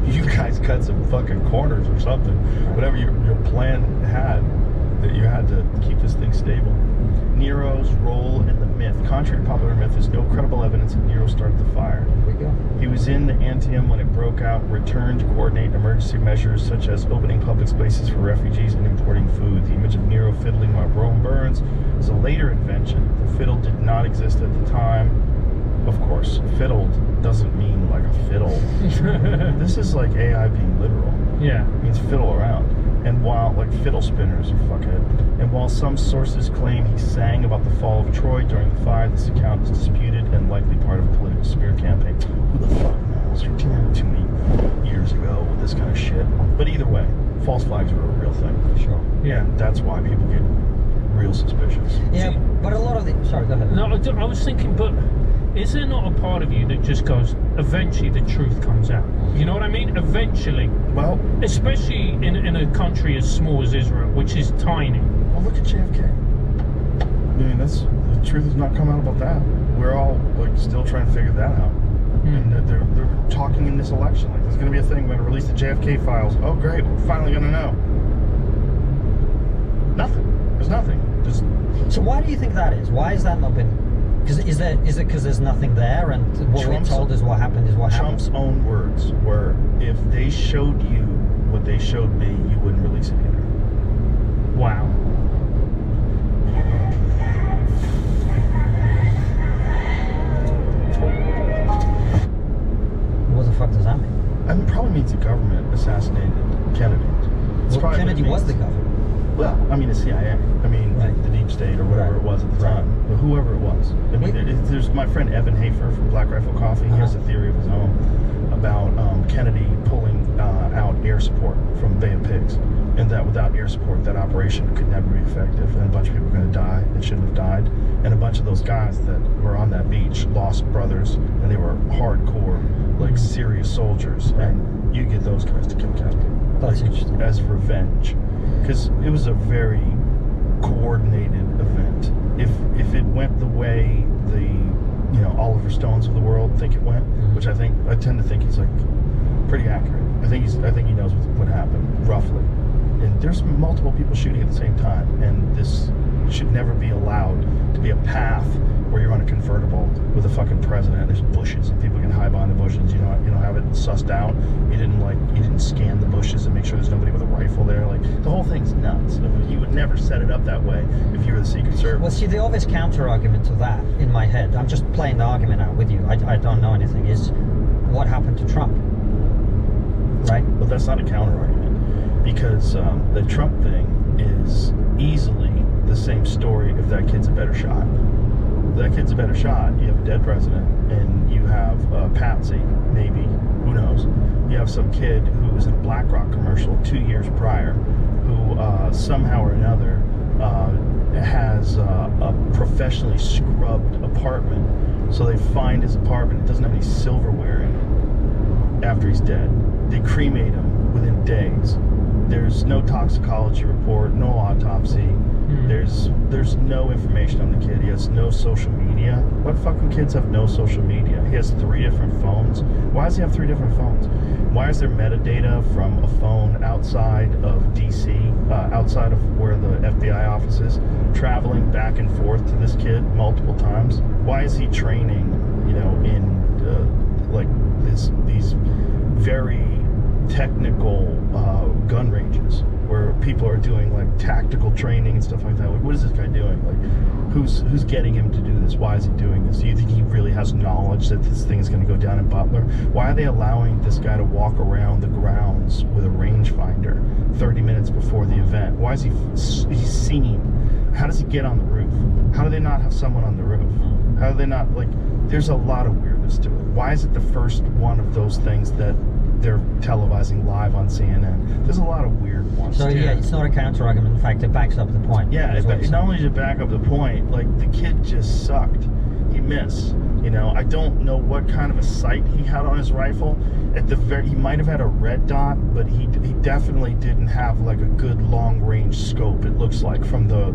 you guys cut some fucking corners or something. Whatever your plan had, that you had to keep this thing stable. Nero's role in the myth. Contrary to popular myth, there's no credible evidence that Nero started the fire. Here we go. He was in Antium when it broke out, returned to coordinate emergency measures such as opening public spaces for refugees and importing food. The image of Nero fiddling while Rome burns is a later invention. The fiddle did not exist at the time. Of course, fiddled doesn't mean like a fiddle. This is like AI being literal. Yeah. It means fiddle around. And while, like fiddle spinners, you fuckhead. And while some sources claim he sang about the fall of Troy during the fire, this account is disputed and likely part of a political smear campaign. Who the fuck knows? You're dealing too many years ago with this kind of shit. But either way, false flags are a real thing. Sure. Yeah. And that's why people get real suspicious. Yeah, but a lot of the... Sorry, go ahead. No, I was thinking, but is there not a part of you that just goes, eventually the truth comes out? You know what I mean? Eventually. Well, Especially in a country as small as Israel, which is tiny. well, look at JFK. I mean, the truth has not come out about that. We're all like still trying to figure that out. And they're talking in this election like there's going to be a thing. We're going to release the JFK files. Oh, great! We're finally going to know. Nothing. There's nothing. So why do you think that is? Why has that not been... Is it because there's nothing there, and what we're told is what happened is what happened? Trump's own words were, if they showed you what they showed me, you wouldn't release it either. Wow. What the fuck does that mean? I mean, it probably means the government assassinated Kennedy. It's Well, probably Kennedy what it was the means. government. Well, I mean, the CIA. I mean, Right. the deep state or whatever Right. it was at the time. But whoever it was. I mean, there's my friend Evan Hafer from Black Rifle Coffee. He has a theory of his own about Kennedy pulling out air support from Bay of Pigs. And that without air support, that operation could never be effective. And a bunch of people were going to die that shouldn't have died. And a bunch of those guys that were on that beach lost brothers. And they were hardcore, like serious soldiers. And you get those guys to kill Kennedy. That's interesting. As revenge. Because it was a very coordinated event. If it went the way the Oliver Stones of the world think it went, which I tend to think he's like pretty accurate. I think he knows what happened roughly. And there's multiple people shooting at the same time, and this should never be allowed to be a path where you're on a convertible with a fucking president. There's bushes and people can hide behind the bushes. You don't have it sussed out. You didn't scan the bushes and make sure there's nobody with a rifle there. Like the whole thing's nuts. I mean, you would never set it up that way if you were the Secret Service. Well, see, the obvious counter argument to that in my head, I'm just playing the argument out with you, I don't know anything, is what happened to Trump, right? But that's not a counter argument, because the Trump thing is easily the same story if that kid's a better shot. If that kid's a better shot, you have a dead president, and you have Patsy, maybe, who knows. You have some kid who was in a BlackRock commercial 2 years prior, who somehow or another has a professionally scrubbed apartment. So they find his apartment, it doesn't have any silverware in it after he's dead. They cremate him within days. There's no toxicology report, no autopsy. There's no information on the kid. He has no social media. What fucking kids have no social media? He has 3 different phones. Why does he have 3 different phones? Why is there metadata from a phone outside of DC, outside of where the FBI office is, traveling back and forth to this kid multiple times? Why is he training, in like these very technical gun ranges where people are doing like tactical training and stuff like that. Like, what is this guy doing? Like, who's getting him to do this? Why is he doing this? Do you think he really has knowledge that this thing is going to go down in Butler? Why are they allowing this guy to walk around the grounds with a rangefinder 30 minutes before the event? Why is he's seen? How does he get on the roof? How do they not have someone on the roof? How do they not, like, there's a lot of weirdness to it. Why is it the first one of those things that they're televising live on CNN? There's a lot of weird ones. So yeah, it's not a counter argument. In fact, it backs up the point. Yeah, not only to back up the point, like the kid just sucked. He missed. You know, I don't know what kind of a sight he had on his rifle. At the he might have had a red dot, but he definitely didn't have like a good long range scope. It looks like from the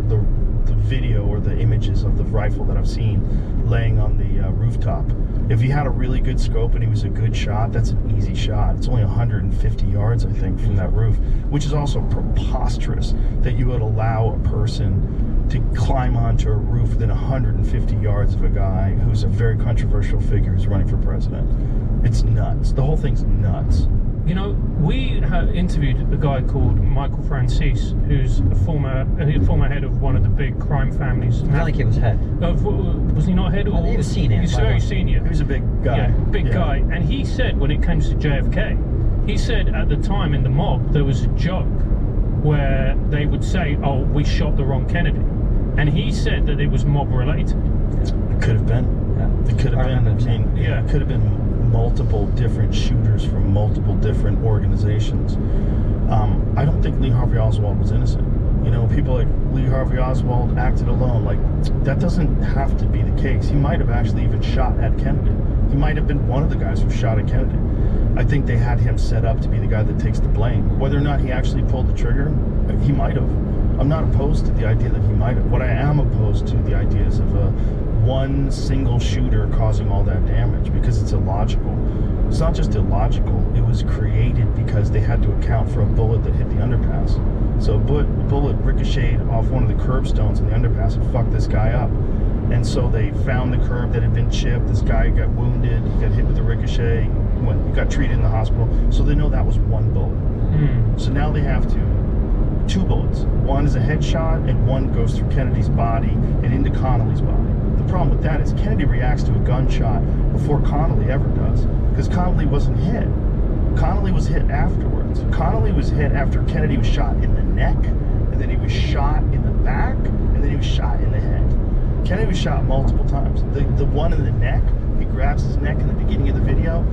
video or the images of the rifle that I've seen laying on the rooftop. If he had a really good scope and he was a good shot, that's an easy shot. It's only 150 yards, I think, from that roof, which is also preposterous that you would allow a person to climb onto a roof within 150 yards of a guy who's a very controversial figure who's running for president. It's nuts. The whole thing's nuts. You know, we interviewed a guy called Michael Francis, who's a former head of one of the big crime families. I feel like he was head. Was he not head? Or he was senior. He was very senior. He was a big guy. Yeah, big guy. And he said when it comes to JFK, he said at the time in the mob there was a joke where they would say, "Oh, we shot the wrong Kennedy," and he said that it was mob related. It could have been. Yeah. It could have been. I mean, yeah, it could have been multiple different shooters from multiple different organizations. I don't think Lee Harvey Oswald was innocent. You know, people like Lee Harvey Oswald acted alone. Like, that doesn't have to be the case. He might have actually even shot at Kennedy. He might have been one of the guys who shot at Kennedy. I think they had him set up to be the guy that takes the blame. Whether or not he actually pulled the trigger, he might have. I'm not opposed to the idea that he might have. What I am opposed to the ideas of one single shooter causing all that damage, because it's illogical. It's not just illogical, it was created because they had to account for a bullet that hit the underpass. So a bullet ricocheted off one of the curbstones in the underpass and fucked this guy up. And so they found the curb that had been chipped. This guy got wounded, he got hit with the ricochet, he got treated in the hospital. So they know that was one bullet. So now they have two bullets. One is a headshot and one goes through Kennedy's body and into Connolly's body. The problem with that is Kennedy reacts to a gunshot before Connolly ever does, because Connolly wasn't hit. Connolly was hit afterwards. Connolly was hit after Kennedy was shot in the neck, and then he was shot in the back, and then he was shot in the head. Kennedy was shot multiple times. The one in the neck, he grabs his neck in the beginning of the video.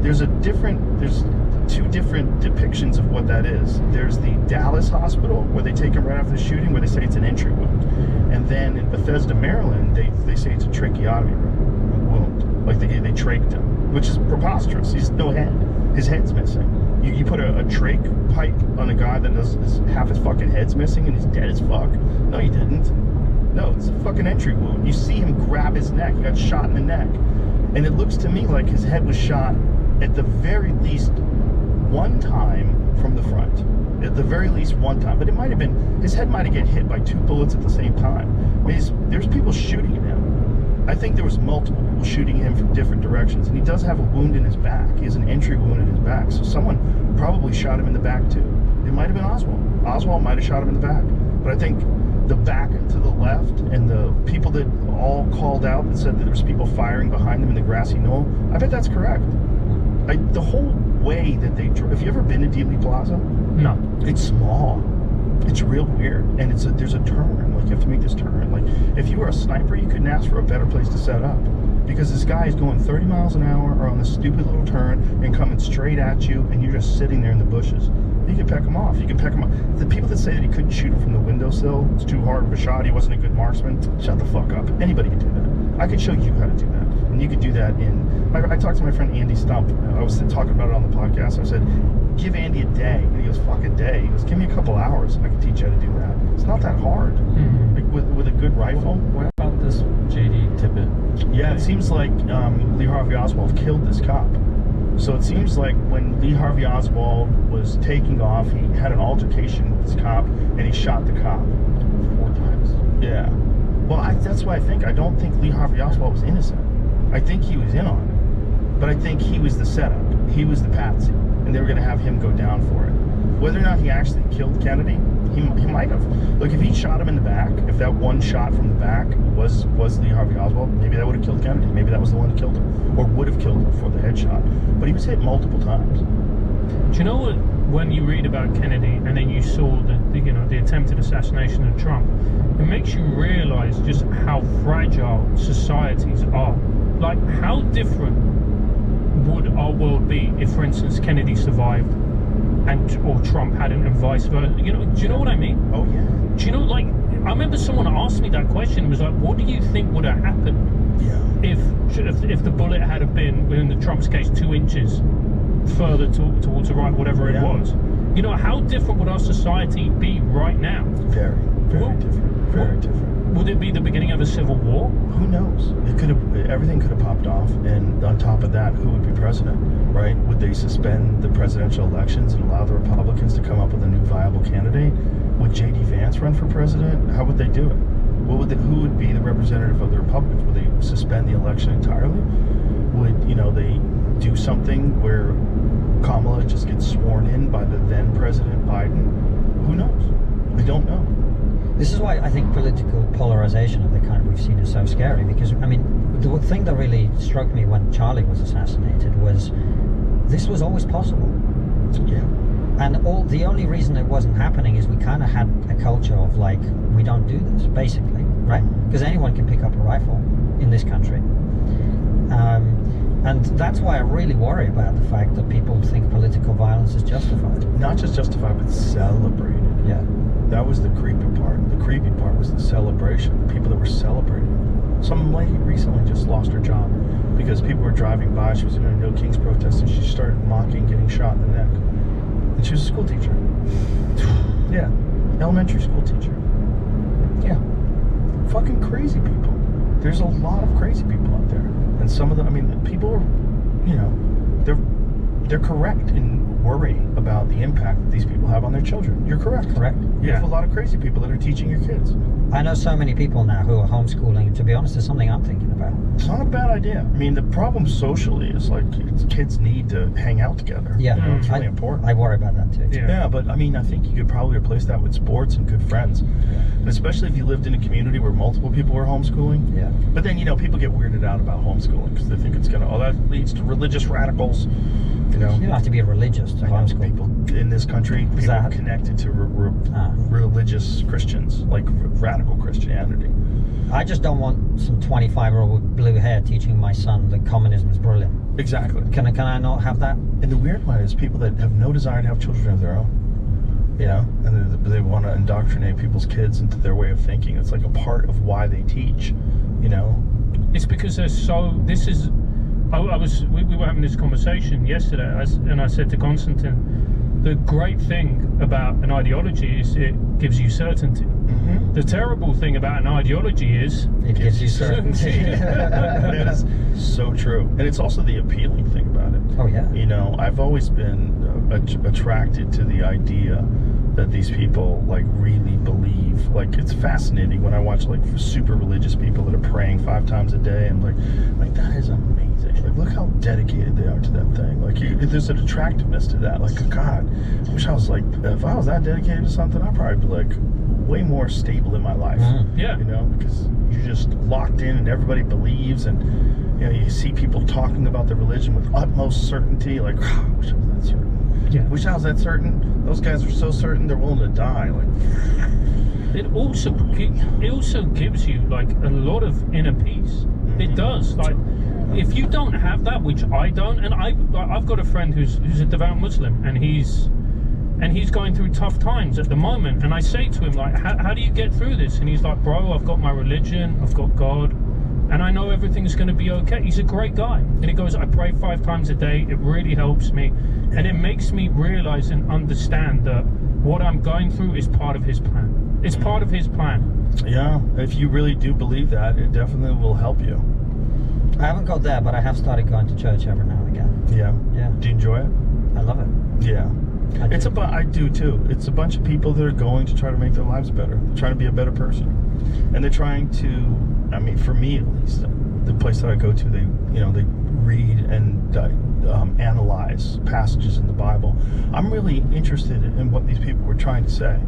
There's two different depictions of what that is. There's the Dallas hospital, where they take him right after the shooting, where they say it's an entry wound. And then in Bethesda, Maryland, they say it's a tracheotomy wound. Like they trached him, which is preposterous. He's no head. His head's missing. You put a trach pipe on a guy that is half his fucking head's missing and he's dead as fuck. No, you didn't. No, it's a fucking entry wound. You see him grab his neck. He got shot in the neck. And it looks to me like his head was shot at the very least one time from the front. At the very least one time. But it might have been, his head might have get hit by two bullets at the same time. I mean, there's people shooting at him. I think there was multiple people shooting him from different directions. And he does have a wound in his back. He has an entry wound in his back. So someone probably shot him in the back too. It might have been Oswald. Oswald might have shot him in the back. But I think the back to the left and the people that all called out and said that there was people firing behind them in the grassy knoll, I bet that's correct. The whole way that they drove. Have you ever been to Dealey Plaza? No. It's small. It's real weird, and there's a turn. Like, you have to make this turn. Like, if you were a sniper, you couldn't ask for a better place to set up, because this guy is going 30 miles an hour or on this stupid little turn and coming straight at you, and you're just sitting there in the bushes. You can peck him off. You can peck him off. The people that say that he couldn't shoot him from the windowsill, it's too hard of a shot, he wasn't a good marksman, shut the fuck up. Anybody can do that. I could show you how to do that. And you could do that I talked to my friend Andy Stump. I was talking about it on the podcast. I said, give Andy a day. And he goes, fuck a day. He goes, give me a couple hours and I can teach you how to do that. It's not that hard. Like with a good rifle. What about this JD Tippett? Yeah, it seems like Lee Harvey Oswald killed this cop. So it seems like when Lee Harvey Oswald was taking off, he had an altercation with this cop and he shot the cop 4 times. Yeah. Well, that's why I don't think Lee Harvey Oswald was innocent. I think he was in on it. But I think he was the setup. He was the patsy, and they were going to have him go down for it. Whether or not he actually killed Kennedy, he might have. Look, if he shot him in the back, if that one shot from the back was Lee Harvey Oswald, maybe that would have killed Kennedy. Maybe that was the one that killed him, or would have killed him before the headshot. But he was hit multiple times. Do you know what? When you read about Kennedy and then you saw the attempted assassination of Trump, it makes you realize just how fragile societies are. Like, how different would our world be if, for instance, Kennedy survived or Trump hadn't, and vice versa? Do you know what I mean? Oh yeah. Do you know, like, I remember someone asked me that question. It was like, what do you think would have happened if the bullet had have been, in the Trump's case, 2 inches further towards the right, whatever it was? How different would our society be right now? Very, very different. Very different. Would it be the beginning of a civil war? Who knows? Everything could have popped off, and on top of that, who would be president, right? Would they suspend the presidential elections and allow the Republicans to come up with a new viable candidate? Would J.D. Vance run for president? How would they do it? Who would be the representative of the Republicans? Would they suspend the election entirely? Would they do something where Kamala just gets sworn in by the then President Biden? Who knows? I don't know. This is why I think political polarization of the kind we've seen is so scary, because, I mean, the thing that really struck me when Charlie was assassinated was this was always possible. Yeah. And the only reason it wasn't happening is we kind of had a culture of, like, we don't do this, basically, right? Because anyone can pick up a rifle in this country. And that's why I really worry about the fact that people think political violence is justified. Not just justified, but celebrated. Yeah. That was the creepy part. The creepy part was the celebration. The people that were celebrating. Some lady recently just lost her job because people were driving by. She was in a No Kings protest, and she started mocking getting shot in the neck. And she was a school teacher. Yeah. Elementary school teacher. Yeah. Fucking crazy people. There's a lot of crazy people out there. And some of them, I mean, people are, they're correct in worrying about the impact that these people have on their children. You're correct. Correct. You have a lot of crazy people that are teaching your kids. I know so many people now who are homeschooling, and to be honest, it's something I'm thinking about. It's not a bad idea. I mean, the problem socially is, like, kids need to hang out together. Yeah. It's really important. I worry about that too. Yeah, but I mean, I think you could probably replace that with sports and good friends. And especially if you lived in a community where multiple people were homeschooling. Yeah. But then, people get weirded out about homeschooling because they think it's that leads to religious radicals. You don't have to be religious to homeschool. People in this country, people connected to religious Christians, like radical Christianity. I just don't want some 25-year-old with blue hair teaching my son that communism is brilliant. Exactly. Can I not have that? And the weird one is people that have no desire to have children of their own. And they want to indoctrinate people's kids into their way of thinking. It's like a part of why they teach. It's because they're so. This is. We were having this conversation yesterday, and I said to Konstantin, the great thing about an ideology is it gives you certainty. Mm-hmm. The terrible thing about an ideology is it gives you certainty. That is so true, and it's also the appealing thing about it. Oh yeah. I've always been attracted to the idea that these people like really believe. Like, it's fascinating when I watch like super religious people that are praying 5 times a day, and like that is amazing. Like, look how dedicated they are to that thing. Like, there's an attractiveness to that. Like, God, I wish I was like, if I was that dedicated to something, I'd probably be like way more stable in my life. Yeah. Because you're just locked in and everybody believes, and you see people talking about their religion with utmost certainty. Like, I wish I was that certain. Yeah. Wish I was that certain. Those guys are so certain they're willing to die. Like, it also gives you like a lot of inner peace. It does. Like, if you don't have that, which I don't, and I've got a friend who's a devout Muslim, and he's going through tough times at the moment, and I say to him, like, how do you get through this? And he's like, bro, I've got my religion, I've got God, and I know everything's going to be okay. He's a great guy. And he goes, I pray 5 times a day. It really helps me. And it makes me realize and understand that what I'm going through is part of his plan. It's part of his plan. Yeah, if you really do believe that, it definitely will help you. I haven't got there, but I have started going to church every now and again. Yeah? Yeah. Do you enjoy it? I love it. Yeah. I do too. It's a bunch of people that are going to try to make their lives better. They're trying to be a better person. And they're trying to, I mean, for me at least, the place that I go to, they read and analyze passages in the Bible. I'm really interested in what these people were trying to say,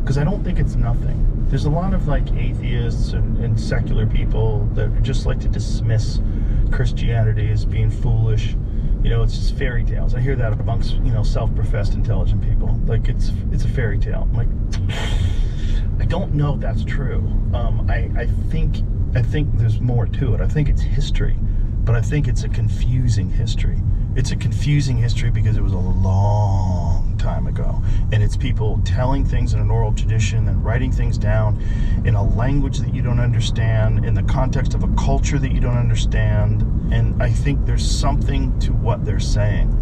because I don't think it's nothing. There's a lot of like atheists and secular people that just like to dismiss Christianity as being foolish. It's just fairy tales. I hear that amongst self-professed intelligent people. Like it's a fairy tale. I'm like, I don't know if that's true. I think there's more to it. I think it's history, but I think it's a confusing history. It's a confusing history because it was a long time ago, and it's people telling things in an oral tradition and writing things down in a language that you don't understand, in the context of a culture that you don't understand. And I think there's something to what they're saying.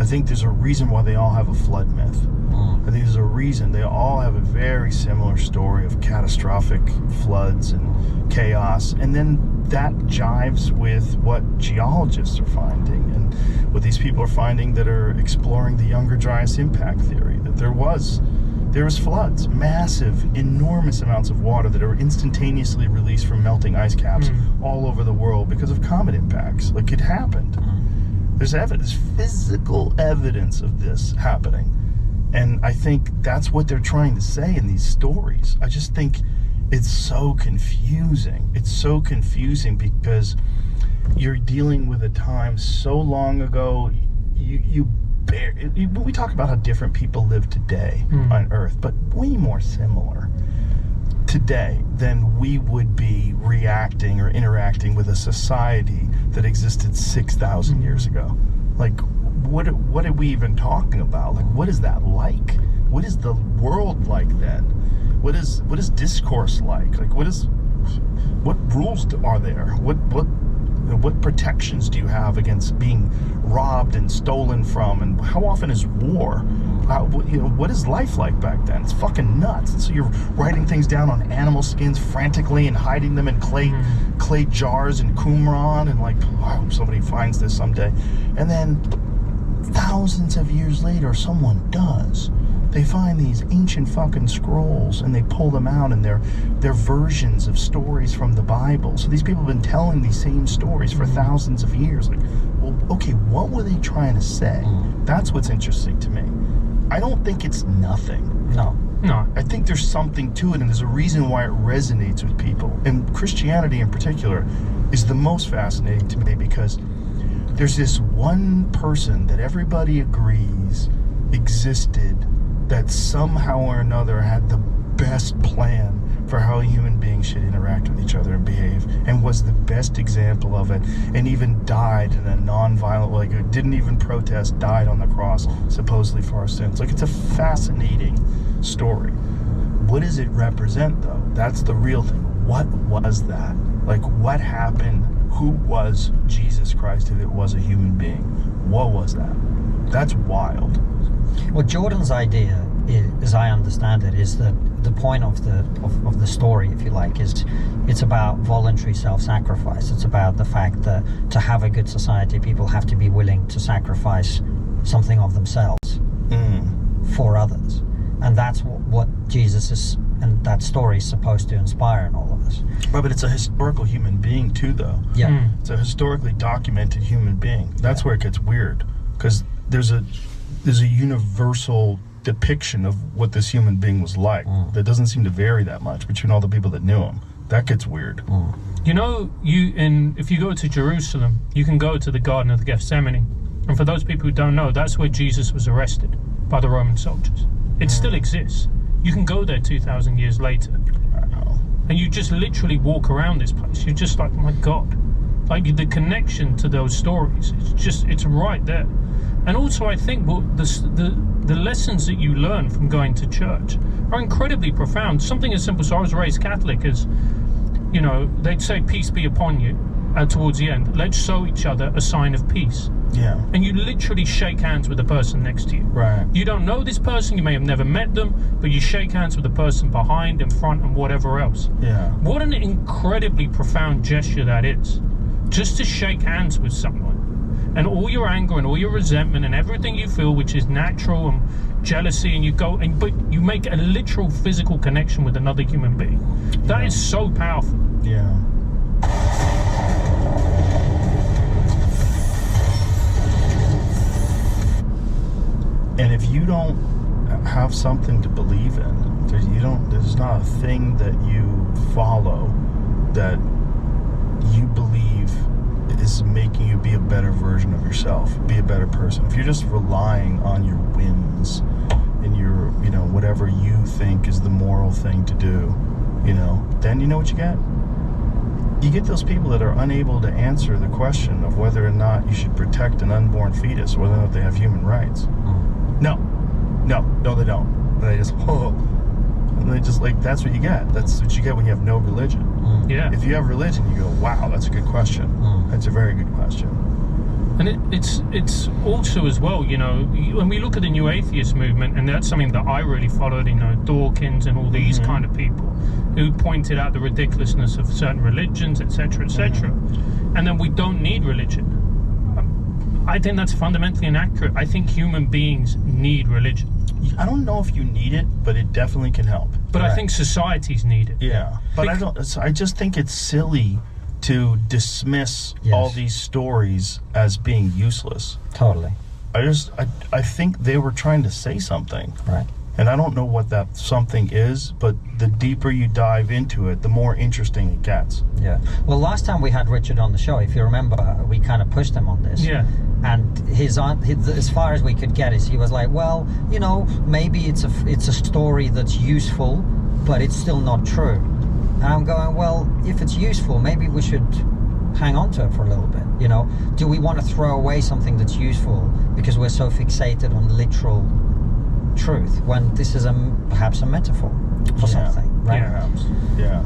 I think there's a reason why they all have a flood myth. I think there's a reason they all have a very similar story of catastrophic floods and chaos, and then that jives with what geologists are finding and what these people are finding that are exploring the Younger Dryas impact theory, that there was floods, massive, enormous amounts of water that are instantaneously released from melting ice caps all over the world because of comet impacts. Like, it happened. There's evidence, physical evidence of this happening. And I think that's what they're trying to say in these stories. I just think it's so confusing. It's so confusing because you're dealing with a time so long ago. We talk about how different people live today on Earth, but way more similar today than we would be reacting or interacting with a society that existed 6,000 years ago. Like, what are we even talking about? Like, what is that like? What is the world like then? What is discourse like? Like, what rules are there? What protections do you have against being robbed and stolen from? And how often is war? What is life like back then? It's fucking nuts. And so you're writing things down on animal skins frantically and hiding them in clay jars in Qumran, and like, I hope somebody finds this someday. And then thousands of years later, someone does. They find these ancient fucking scrolls and they pull them out, and they're versions of stories from the Bible. So these people have been telling these same stories for thousands of years. Like, well, okay, what were they trying to say? That's what's interesting to me. I don't think it's nothing. No. I think there's something to it, and there's a reason why it resonates with people. And Christianity in particular is the most fascinating to me because there's this one person that everybody agrees existed that somehow or another had the best plan for how human beings should interact with each other and behave, and was the best example of it, and even died in a non-violent, like, didn't even protest, died on the cross, supposedly for our sins. Like, it's a fascinating story. What does it represent, though? That's the real thing. What was that? Like, what happened? Who was Jesus Christ if it was a human being? What was that? That's wild. Well, Jordan's idea, as I understand it, is that the point of the story, if you like, is it's about voluntary self-sacrifice. It's about the fact that to have a good society, people have to be willing to sacrifice something of themselves for others, and that's what Jesus is, and that story is supposed to inspire in all of us. Right, but it's a historical human being too, though. Yeah, it's a historically documented human being. That's where it gets weird, because there's a universal depiction of what this human being was like that doesn't seem to vary that much between all the people that knew him. That gets weird. If you go to Jerusalem, you can go to the Garden of Gethsemane, and for those people who don't know, that's where Jesus was arrested by the Roman soldiers. It still exists. You can go there 2,000 years later, and you just literally walk around this place. You're just like, oh my God, like the connection to those stories. It's right there. And also, I think the lessons that you learn from going to church are incredibly profound. Something as simple, so I was raised Catholic, as, they'd say, peace be upon you, towards the end. Let's show each other a sign of peace. Yeah. And you literally shake hands with the person next to you. Right. You don't know this person, you may have never met them, but you shake hands with the person behind, in front, and whatever else. Yeah. What an incredibly profound gesture that is. Just to shake hands with someone. And all your anger and all your resentment and everything you feel, which is natural, and jealousy, and but you make a literal physical connection with another human being. That is so powerful. Yeah. if you don't have something to believe in, there's not a thing that you follow that you believe is making you be a better version of yourself, be a better person. If you're just relying on your whims and your, whatever you think is the moral thing to do, then you know what you get? You get those people that are unable to answer the question of whether or not you should protect an unborn fetus, whether or not they have human rights. No, they don't. And they just, and they just that's what you get. That's what you get when you have no religion. Yeah. If you have religion, you go, wow, that's a good question. That's a very good question. And it's also as well, when we look at the new atheist movement, and that's something that I really followed, Dawkins and all these kind of people who pointed out the ridiculousness of certain religions, etc., etc. And then we don't need religion. I think that's fundamentally inaccurate. I think human beings need religion. I don't know if you need it, but it definitely can help. But I think societies need it. Yeah, but I just think it's silly to dismiss all these stories as being useless. Totally. I think they were trying to say something. Right. And I don't know what that something is, but the deeper you dive into it, the more interesting it gets. Yeah. Well, last time we had Richard on the show, if you remember, we kind of pushed him on this. Yeah. And his as far as we could get is he was like, well, maybe it's a story that's useful, but it's still not true. And I'm going, well, if it's useful, maybe we should hang on to it for a little bit. Do we want to throw away something that's useful because we're so fixated on literal truth when this is perhaps a metaphor for something, right? Yeah.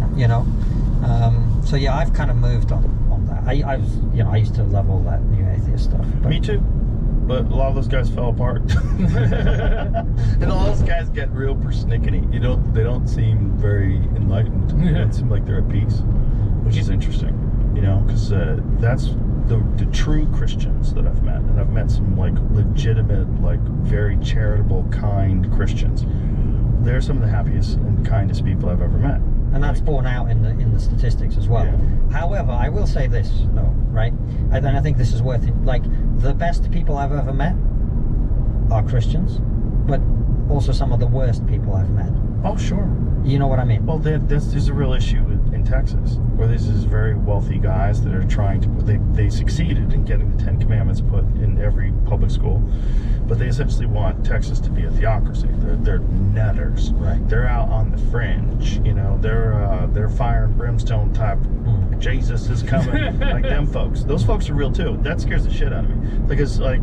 So yeah, I've kind of moved on that. I used to love all that new atheist stuff. But Me too. But a lot of those guys fell apart. And all those guys get real persnickety. They don't seem very enlightened. They don't seem like they're at peace, which is interesting. Because that's the true Christians that I've met, and I've met some legitimate, very charitable, kind Christians. They're some of the happiest and kindest people I've ever met. And that's borne out in the statistics as well. Yeah. However, I will say this though, right? And I think this is worth it. The best people I've ever met are Christians, but also some of the worst people I've met. Oh, sure. You know what I mean? Well, there's a real issue in Texas, where there's these very wealthy guys that are trying to. They succeeded in getting the 10 Commandments put in every public school, but they essentially want Texas to be a theocracy. They're nutters. Right. They're out on the fringe. They're fire and brimstone type. Jesus is coming. Like them folks. Those folks are real too. That scares the shit out of me. Because I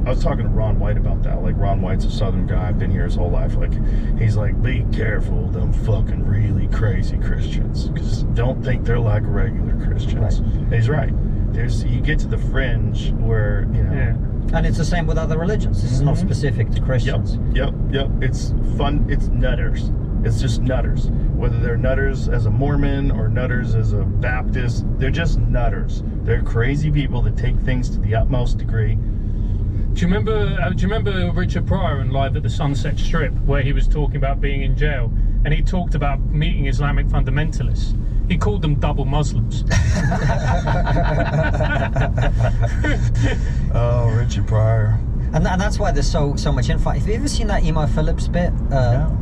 was talking to Ron White about that. Ron White's a Southern guy, been here his whole life. He's like, be careful of them fucking really crazy Christians, because don't think they're like regular Christians. Right. And he's right. You get to the fringe where And it's the same with other religions. This is not specific to Christians. Yep. It's fun. It's nutters. It's just nutters. Whether they're nutters as a Mormon or nutters as a Baptist, they're just nutters. They're crazy people that take things to the utmost degree. Do you remember Richard Pryor on Live at the Sunset Strip, where he was talking about being in jail, and he talked about meeting Islamic fundamentalists? He called them double Muslims. Oh, Richard Pryor. And that's why there's so much infight. Have you ever seen that Emo Phillips bit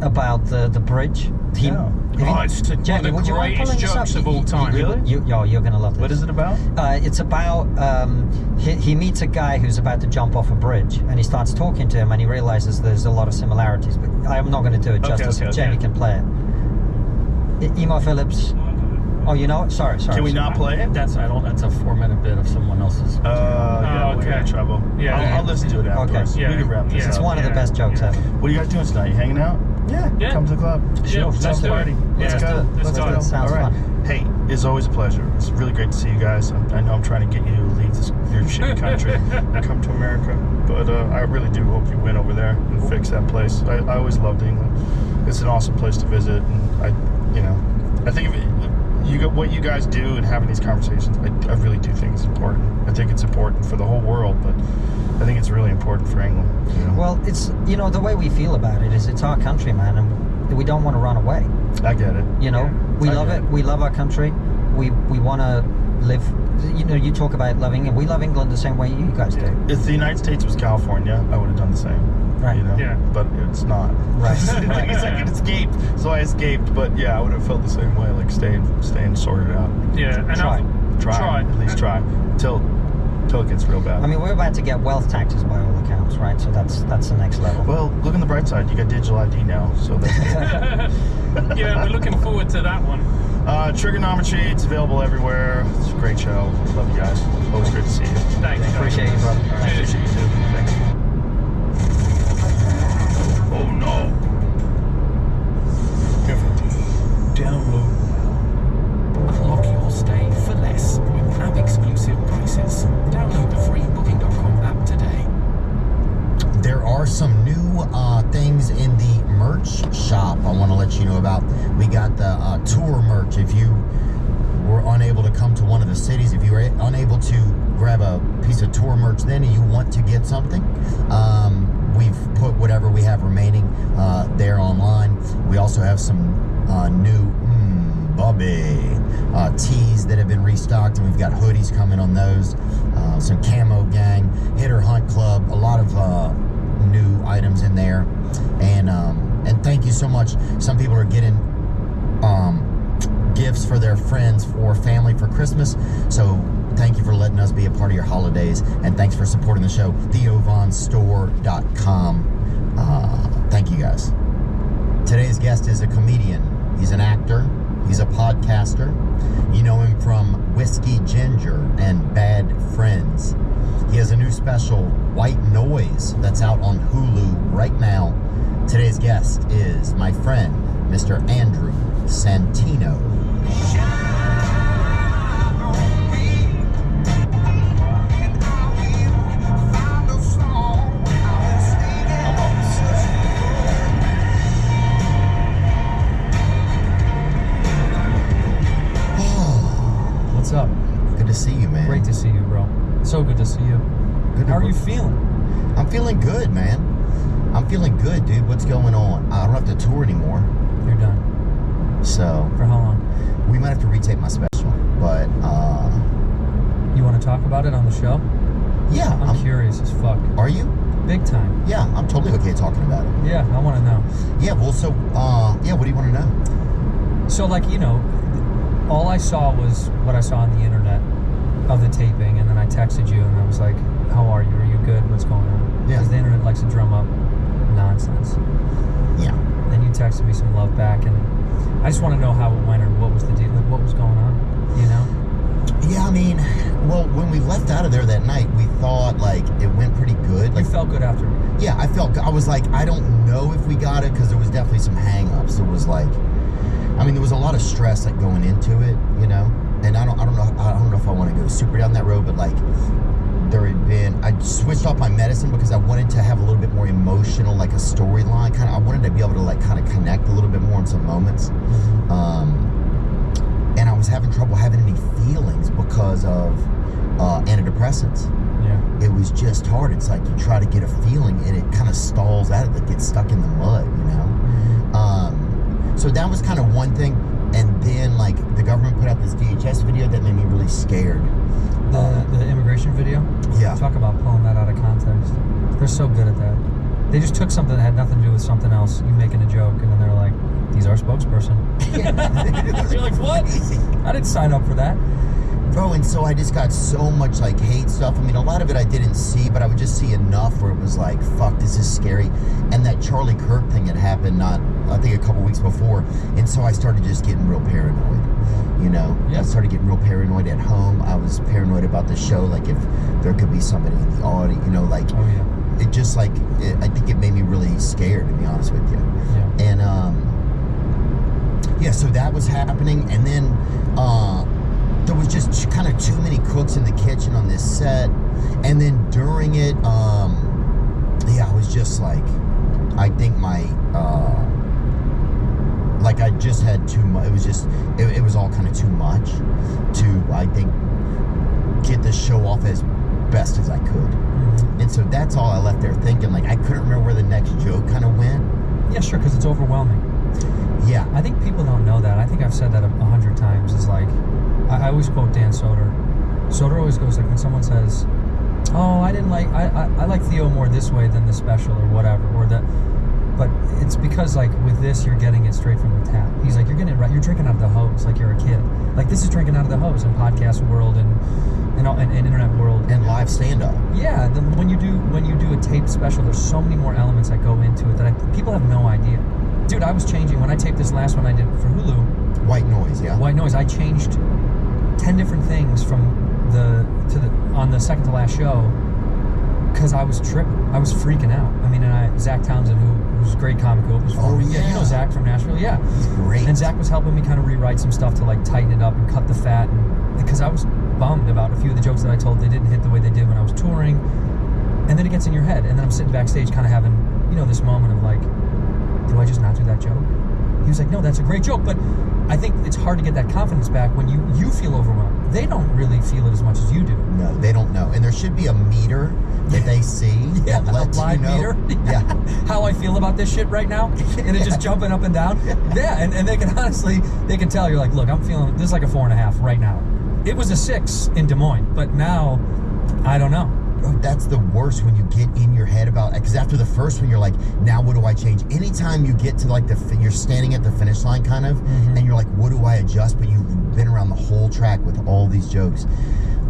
about the bridge? It's one of Jamie, the would you mind greatest pulling this jokes up? of all time. Really? You're going to love this. What is it about? It's about he meets a guy who's about to jump off a bridge, and he starts talking to him, and he realizes there's a lot of similarities. But I'm not going to do it justice if Jamie can play it. Emo Phillips. Oh, you know it? Sorry. Can we not play it? That's a 4-minute bit of someone else's. Yeah, we're in trouble. Yeah. I'll listen to it afterwards. Okay. We can wrap this Yeah. up. It's one of the best jokes ever. What are you guys doing tonight? You hanging out? Yeah. Come to the club. Yeah, let's do it. Let's go. Let's do it. Sounds All right. fun. Hey, it's always a pleasure. It's really great to see you guys. I know I'm trying to get you to leave your shitty country and come to America, but I really do hope you win over there and fix that place. I always loved England. It's an awesome place to visit, and I think what you guys do and having these conversations, I really do think it's important. I think it's important for the whole world, but I think it's really important for England. Well, it's the way we feel about it is it's our country, man, and we don't want to run away. I get it. We I love get it. We love our country. We want to live. You know, you talk about loving, and we love England the same way you guys do. If the United States was California, I would have done the same. Right. You know? Yeah. But it's not. Right. Like, I could escape, so I escaped. But yeah, I would have felt the same way, like staying sorted out. Yeah, and Try. Try. At least try. Till it gets real bad. I mean, we're about to get wealth taxes by all accounts, right? So that's the next level. Well, look on the bright side. You got digital ID now, so that's good. Yeah, we're looking forward to that one. Trigonometry, it's available everywhere. It's a great show. Love you guys. Always great to see you. Thanks. Appreciate you, brother. I appreciate you too. Thanks. Oh no. Download now. Unlock your stay for less with app-exclusive prices. Download the free Booking.com app today. There are some new things in the merch shop I want to let you know about. We got the tour merch. If you were unable to come to one of the cities, if you were unable to grab a piece of tour merch then and you want to get something, we've put whatever we have remaining there online. We also have some new tees that have been restocked, and we've got hoodies coming on those, some Camo Gang, Hitter Hunt Club, a lot of new items in there, and thank you so much. Some people are getting gifts for their friends or family for Christmas, so thank you for letting us be a part of your holidays, and thanks for supporting the show. TheOvonStore.com. Thank you guys. Today's guest is a comedian. He's an actor. He's a podcaster. You know him from Whiskey Ginger and Bad Friends. He has a new special, White Noise, that's out on Hulu right now. Today's guest is my friend, Mr. Andrew Santino. What's up? Good to see you, man. Great to see you, bro. So good to see you. Good to How are you work. feeling? I'm feeling good, man. I'm feeling good, dude. What's going on? I don't have to tour anymore. You're done. So, For how long? we might have to retape my special. But, You want to talk about it on the show? yeah. I'm curious as fuck. Are you? Big time. Yeah, I'm totally okay talking about it. Yeah, I want to know. Yeah, well, so, yeah, what do you want to know? So, like, you know, all I saw was what I saw on the internet of the taping, and then I texted you, and I was like, how are you? Are you good? What's going on? Yeah. Because the internet likes to drum up nonsense. Yeah. Then you texted me some love back, and I just want to know how it went, or what was the deal, like, what was going on, you know? Yeah, I mean, well, when we left out of there that night, we thought, like, it went pretty good. You Like, felt good after. yeah, I was like, I don't know if we got it, because there was definitely some hang-ups. It was like, I mean, there was a lot of stress, like, going into it, you know? And I don't know if I want to go super down that road, but, like, I switched off my medicine because I wanted to have a little bit more emotional, like a storyline, I wanted to be able to, like, kind of connect a little bit more in some moments. And I was having trouble having any feelings because of antidepressants. Yeah. It was just hard. It's like you try to get a feeling and it kind of stalls out, it gets stuck in the mud, you know? So that was kind of one thing. And then, like, the government put out this DHS video that made me really scared. The immigration video? Yeah. Talk about pulling that out of context. They're so good at that. They just took something that had nothing to do with something else, you making a joke, and then they're like, he's our spokesperson. You're like, what? I didn't sign up for that. Bro, and so I just got so much, like, hate stuff. I mean, a lot of it I didn't see, but I would just see enough where it was like, fuck, this is scary. And that Charlie Kirk thing had happened, I think a couple weeks before. And so I started just getting real paranoid, you know? Yeah. I started getting real paranoid at home. I was paranoid about the show, like if there could be somebody in the audience, you know, like, Oh, yeah. it just, like, I think it made me really scared, to be honest with you. Yeah. And, yeah, so that was happening. And then, there was just kind of too many cooks in the kitchen on this set. And then during it, yeah, I was just like, I think my, like I just had too much. It was just, it was all kind of too much to, I think, get the show off as best as I could. And so that's all I left there thinking. Like, I couldn't remember where the next joke kind of went. Yeah, sure, because it's overwhelming. Yeah. I think people don't know that. I think I've said that 100 times. Is like, I always quote Dan Soder. Soder always goes like, when someone says, oh, I like Theo more this way than the special or whatever, or that, but it's because like with this you're getting it straight from the tap. He's like, you're getting it right, you're drinking out of the hose like you're a kid. Like this is drinking out of the hose in podcast world and internet world And live stand-up. Yeah, then when you do a tape special, there's so many more elements that go into it that people have no idea. Dude, I was changing when I taped this last one I did for Hulu. White Noise, yeah. White Noise. I changed 10 different things from on the second to last show because I was tripping. I was freaking out. I mean, and Zach Townsend, who's a great comic who opens for me. Yeah, you know Zach from Nashville. Yeah, he's great. And Zach was helping me kind of rewrite some stuff to like tighten it up and cut the fat, and because I was bummed about a few of the jokes that I told. They didn't hit the way they did when I was touring, and then it gets in your head, and then I'm sitting backstage, kind of having this moment of like, do I just not do that joke? He was like, no, that's a great joke, but I think it's hard to get that confidence back when you feel overwhelmed. They don't really feel it as much as you do. No, they don't know. And there should be a meter that they see that lets you know. Meter. Yeah. How I feel about this shit right now. And it's just jumping up and down. Yeah, and they can honestly, they can tell you're like, look, I'm feeling, this is like a 4.5 right now. It was a 6 in Des Moines, but now, I don't know. That's the worst when you get in your head about, because after the first one you're like, now what do I change? Anytime you get to like you're standing at the finish line kind of, and you're like, what do I adjust? But you've been around the whole track with all these jokes.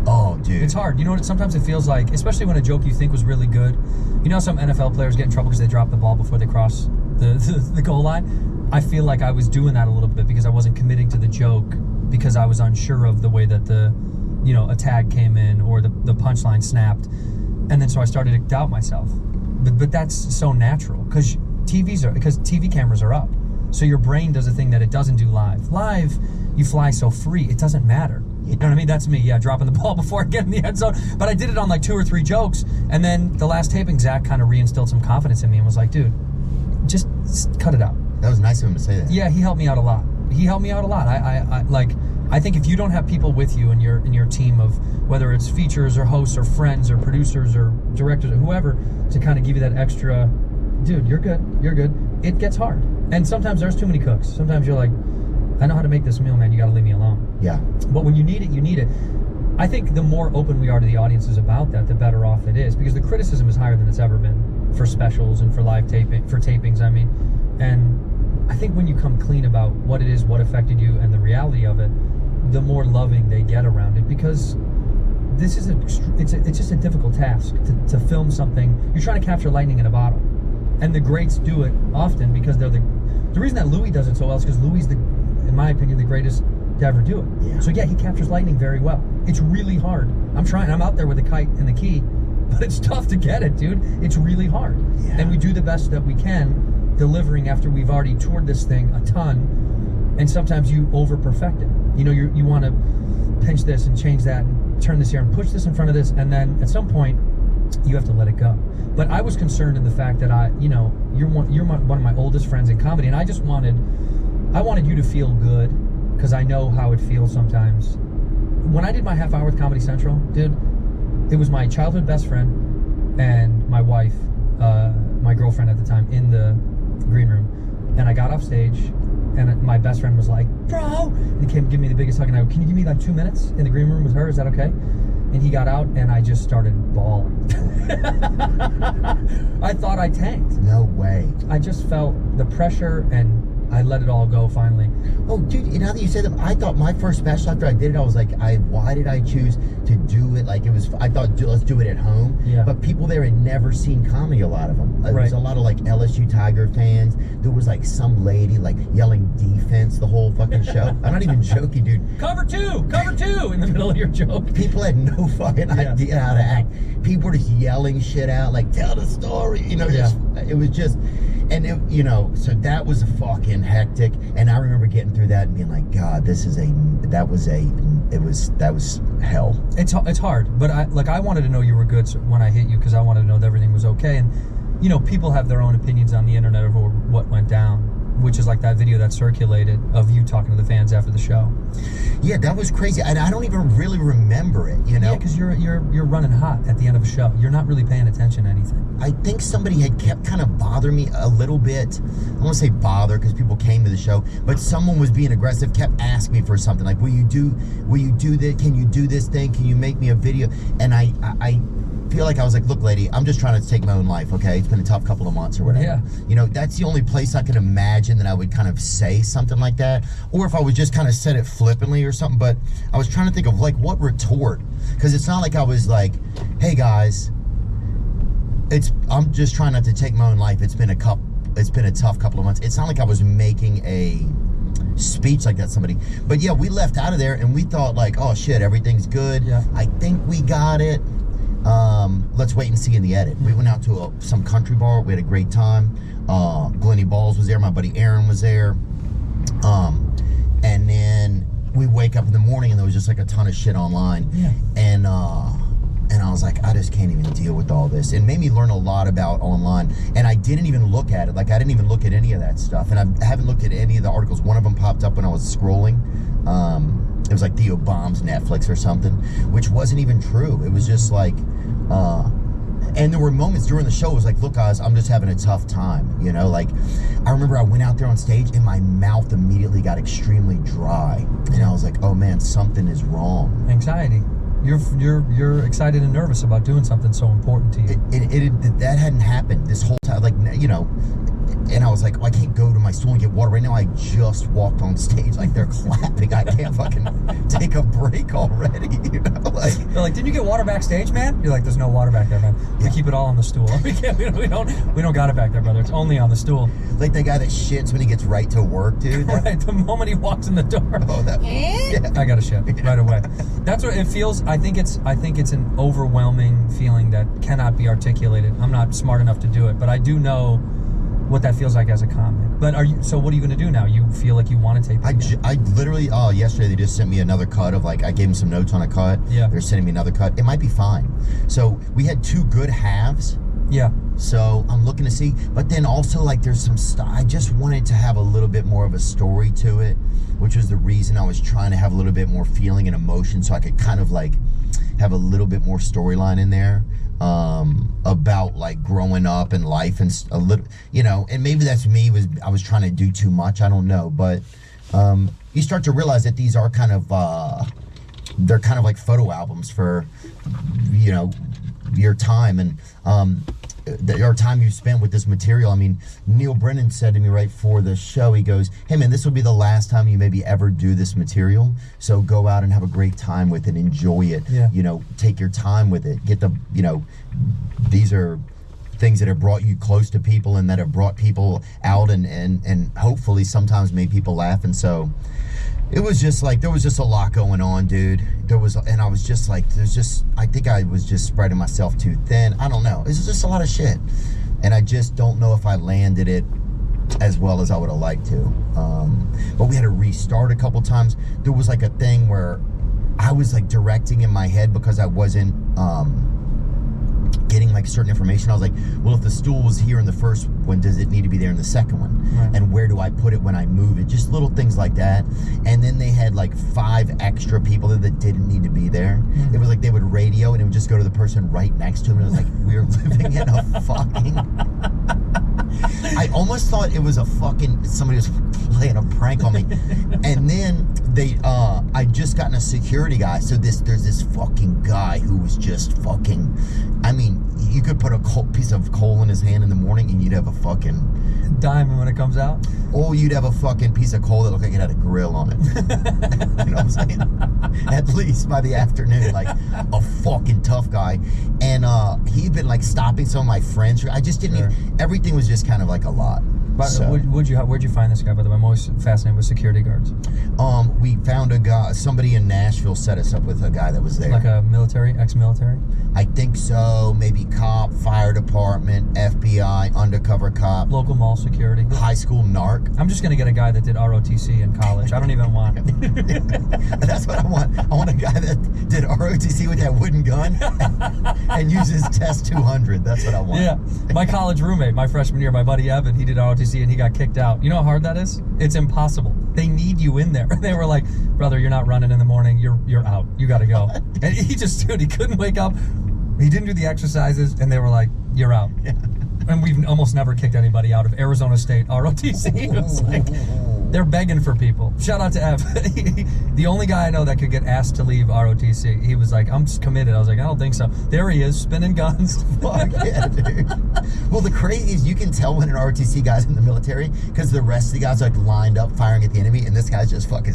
Oh, dude. It's hard. You know what? Sometimes it feels like, especially when a joke you think was really good. You know, some NFL players get in trouble because they drop the ball before they cross the goal line. I feel like I was doing that a little bit because I wasn't committing to the joke because I was unsure of the way that a tag came in or the punchline snapped, and then so I started to doubt myself. But that's so natural because TV cameras are up, so your brain does a thing that it doesn't do live. Live, you fly so free, it doesn't matter. You know what I mean? That's me, dropping the ball before I get in the end zone. But I did it on like 2 or 3 jokes, and then the last taping, Zach kind of reinstilled some confidence in me and was like, dude, just cut it out. That was nice of him to say that. Yeah, he helped me out a lot. I think if you don't have people with you in your team of whether it's features or hosts or friends or producers or directors or whoever to kind of give you that extra, dude, you're good. It gets hard. And sometimes there's too many cooks. Sometimes you're like, I know how to make this meal, man. You got to leave me alone. Yeah. But when you need it, you need it. I think the more open we are to the audiences about that, the better off it is because the criticism is higher than it's ever been for specials and for tapings. I mean, and I think when you come clean about what it is, what affected you, and the reality of it, the more loving they get around it because this is it's just a difficult task to film something. You're trying to capture lightning in a bottle, and the greats do it often because they're the reason that Louis does it so well is because Louis is in my opinion, the greatest to ever do it. Yeah. So yeah, he captures lightning very well. It's really hard. I'm trying. I'm out there with the kite and the key, but it's tough to get it, dude. It's really hard. Yeah. And we do the best that we can, delivering after we've already toured this thing a ton, and sometimes you over-perfect it. You know, you want to pinch this and change that and turn this here and push this in front of this, and then at some point, you have to let it go. But I was concerned in the fact that you're one of my oldest friends in comedy, and I wanted you to feel good because I know how it feels sometimes. When I did my half hour with Comedy Central, dude, it was my childhood best friend and my wife, my girlfriend at the time, in the green room. And I got off stage, and my best friend was like, bro, and he came to give me the biggest hug, and I go, can you give me like 2 minutes in the green room with her? Is that okay? And he got out, and I just started bawling. I thought I tanked. No way. I just felt the pressure, and I let it all go finally. Oh, dude, now that you said that, I thought my first special after I did it, I was like, why did I choose to do it? Like, I thought, let's do it at home. Yeah. But people there had never seen comedy, a lot of them. There Right. was a lot of, like, LSU Tiger fans. There was, like, some lady, like, yelling defense the whole fucking show. I'm not even joking, dude. Cover two in the middle of your joke. People had no fucking idea how to act. People were just yelling shit out, like, tell the story, it was just, and so that was fucking hectic. And I remember getting through that and being like, God, that was hell. It's hard, but I wanted to know you were good when I hit you because I wanted to know that everything was okay. And people have their own opinions on the internet of what went down. which is like that video that circulated of you talking to the fans after the show. Yeah, that was crazy, and I don't even really remember it, you know? Yeah, because you're running hot at the end of a show. You're not really paying attention to anything. I think somebody had kept kind of bothering me a little bit. I don't want to say bother because people came to the show, but someone was being aggressive, kept asking me for something like, will you do this? Can you do this thing? Can you make me a video? And I feel like I was like, look, lady, I'm just trying to take my own life, okay? It's been a tough couple of months or whatever. Yeah. You know, that's the only place I can imagine that I would kind of say something like that. Or if I would just kind of said it flippantly or something. But I was trying to think of like what retort. Because it's not like I was like, hey guys, I'm just trying not to take my own life. It's been a tough couple of months. It's not like I was making a speech like that to somebody. But yeah, we left out of there and we thought like, oh shit, everything's good. Yeah. I think we got it. Let's wait and see in the edit. We went out to some country bar. We had a great time. Glenny Balls was there. My buddy Aaron was there. And then we wake up in the morning and there was just like a ton of shit online. Yeah. And I was like, I just can't even deal with all this. It made me learn a lot about online. And I didn't even look at it. Like, I didn't even look at any of that stuff. And I haven't looked at any of the articles. One of them popped up when I was scrolling. It was like Theo Bomb's Netflix or something, which wasn't even true. It was just like, and there were moments during the show, it was like, look guys, I'm just having a tough time, you know? Like, I remember I went out there on stage and my mouth immediately got extremely dry. And I was like, oh man, something is wrong. Anxiety. You're excited and nervous about doing something so important to you. That hadn't happened this whole time, like, you know. And I was like, oh, I can't go to my stool and get water. Right now, I just walked on stage. Like, they're clapping. I can't fucking take a break already, you know? Like, they're like, didn't you get water backstage, man? You're like, there's no water back there, man. We keep it all on the stool. We don't got it back there, brother. It's only on the stool. Like the guy that shits when he gets right to work, dude. Right, the moment he walks in the door. Oh, that. Yeah. I gotta shit right away. That's what it feels. I think it's an overwhelming feeling that cannot be articulated. I'm not smart enough to do it, but I do know what that feels like as a comic. But so what are you going to do now? You feel like you want to tape it? I literally, yesterday they just sent me another cut of like, I gave them some notes on a cut. Yeah. They're sending me another cut. It might be fine. So we had 2 good halves. Yeah. So I'm looking to see, but then also like there's some stuff, I just wanted to have a little bit more of a story to it, which was the reason I was trying to have a little bit more feeling and emotion so I could kind of like have a little bit more storyline in there. About like growing up and life and a little, you know, and maybe that's me, I was trying to do too much, I don't know, but you start to realize that these are kind of they're kind of like photo albums for, you know, your time and our time you spent with this material. I mean, Neil Brennan said to me right before the show, he goes, hey man, this will be the last time you maybe ever do this material, so go out and have a great time with it, enjoy it. Yeah. You know, take your time with it, get the, you know, these are things that have brought you close to people and that have brought people out and hopefully sometimes made people laugh. And so it was just like, there was just a lot going on, dude. And I was just like, I think I was just spreading myself too thin. I don't know. It's just a lot of shit. And I just don't know if I landed it as well as I would have liked to. But we had to restart a couple times. There was like a thing where I was like directing in my head because I wasn't, getting like certain information. I was like, well, if the stool was here in the first one, does it need to be there in the second one? Right. And where do I put it when I move it? Just little things like that. And then they had like 5 extra people that didn't need to be there. Mm-hmm. It was like they would radio and it would just go to the person right next to him. And it was like, we're living in a fucking... I almost thought it was somebody was playing a prank on me. And then I just gotten a security guy. So there's this fucking guy who was just fucking, I mean, you could put a piece of coal in his hand in the morning and you'd have a fucking diamond when it comes out. Or you'd have a fucking piece of coal that looked like it had a grill on it. You know what I'm saying? At least by the afternoon, like a fucking tough guy. And he'd been like stopping some of my friends. I just didn't even, everything was just kind of like a lot. But So, where'd you find this guy, by the way? I'm always fascinated with security guards. we found a guy, somebody in Nashville set us up with a guy that was there. Like a military, ex-military? I think so. Maybe cop, fire department, FBI, undercover cop, Local mall security. high school narc. I'm just going to get a guy that did ROTC in college. I don't even want That's what I want. I want a guy that did ROTC with that wooden gun and uses Test 200. That's what I want. Yeah. My college roommate, my freshman year, my buddy Evan, he did ROTC ROTC and he got kicked out. You know how hard that is? It's impossible. They need you in there. They were like, brother, you're not running in the morning. You're out. You got to go. And he just, dude, he couldn't wake up. He didn't do the exercises, and they were like, you're out. Yeah. And we've almost never kicked anybody out of Arizona State ROTC. It was like, they're begging for people. Shout out to Ev. The only guy I know that could get asked to leave ROTC. He was like, I'm just committed. I was like, I don't think so. There he is, spinning guns. Fuck yeah, dude. Well, the crazy is you can tell when an ROTC guy's in the military because the rest of the guys are like lined up firing at the enemy, and this guy's just fucking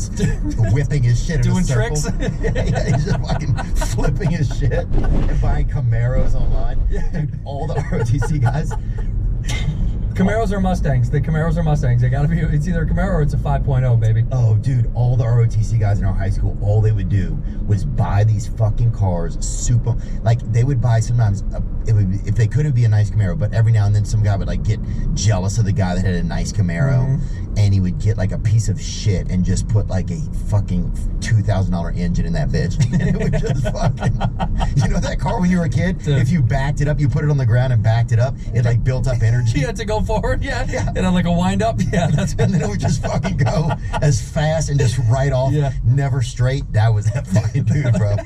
whipping his shit in doing a circle. tricks. Yeah, he's just fucking flipping his shit and buying Camaros online. Dude, all the ROTC guys. Camaros or Mustangs? The Camaros or Mustangs. They gotta be. It's either a Camaro or it's a 5.0, baby. Oh, dude, all the ROTC guys in our high school, all they would do was buy these fucking cars. Super, like they would buy sometimes. It would be, if they could, it'd be a nice Camaro, but every now and then some guy would like get jealous of the guy that had a nice Camaro, and he would get like a piece of shit and just put like a fucking $2,000 engine in that bitch, and it would just fucking. You know that car when you were a kid? Dude. If you backed it up, you put it on the ground and backed it up, it like built up energy. You had to go forward, yeah. And on like a wind up, yeah. That's and then it would just fucking go as fast and just right off, never straight. That was that fucking dude, bro.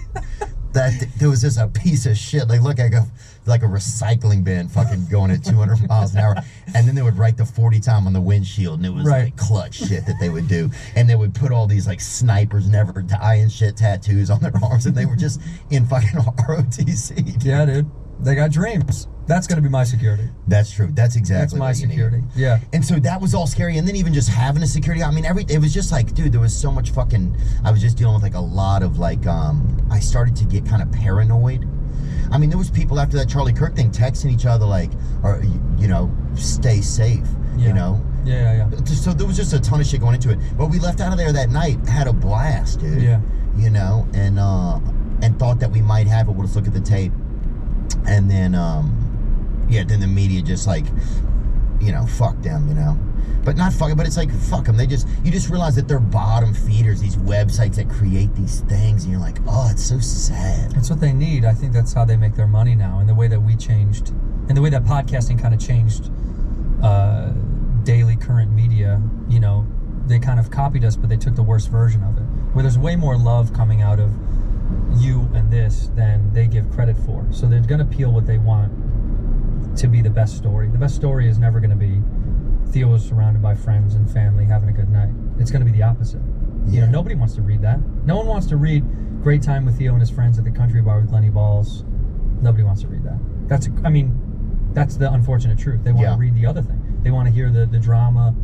There was just a piece of shit. Like look like a recycling bin, fucking going at 200 miles an hour. And then they would write the 40 time on the windshield, and it was like clutch shit that they would do. And they would put all these like snipers never die and shit tattoos on their arms, and they were just in fucking ROTC. Dude. Yeah, dude. They got dreams. That's going to be my security. That's true. That's exactly my security. Yeah. And so that was all scary. And then even just having a security, I mean, it was just like, dude, there was so much fucking, I was just dealing with like a lot of like, I started to get kind of paranoid. I mean, there was people after that Charlie Kirk thing texting each other like, or, you know, stay safe, you know? Yeah. So there was just a ton of shit going into it. But we left out of there that night, had a blast, dude. Yeah. You know, and thought that we might have it. Let's look at the tape. And then, then the media just like, you know, fuck them, you know. But not fuck it, but it's like, fuck them. You just realize that they're bottom feeders, these websites that create these things, and you're like, oh, it's so sad. That's what they need. I think that's how they make their money now, and the way that we changed, and the way that podcasting kind of changed daily current media, you know, they kind of copied us, but they took the worst version of it, where there's way more love coming out of you and this than they give credit for. So they're going to peel what they want to be the best story. The best story is never going to be Theo was surrounded by friends and family having a good night. It's going to be the opposite. You know, nobody wants to read that. No one wants to read great time with Theo and his friends at the country bar with Glennie Balls. Nobody wants to read that. That's the unfortunate truth. They want to read the other thing. They want to hear the drama.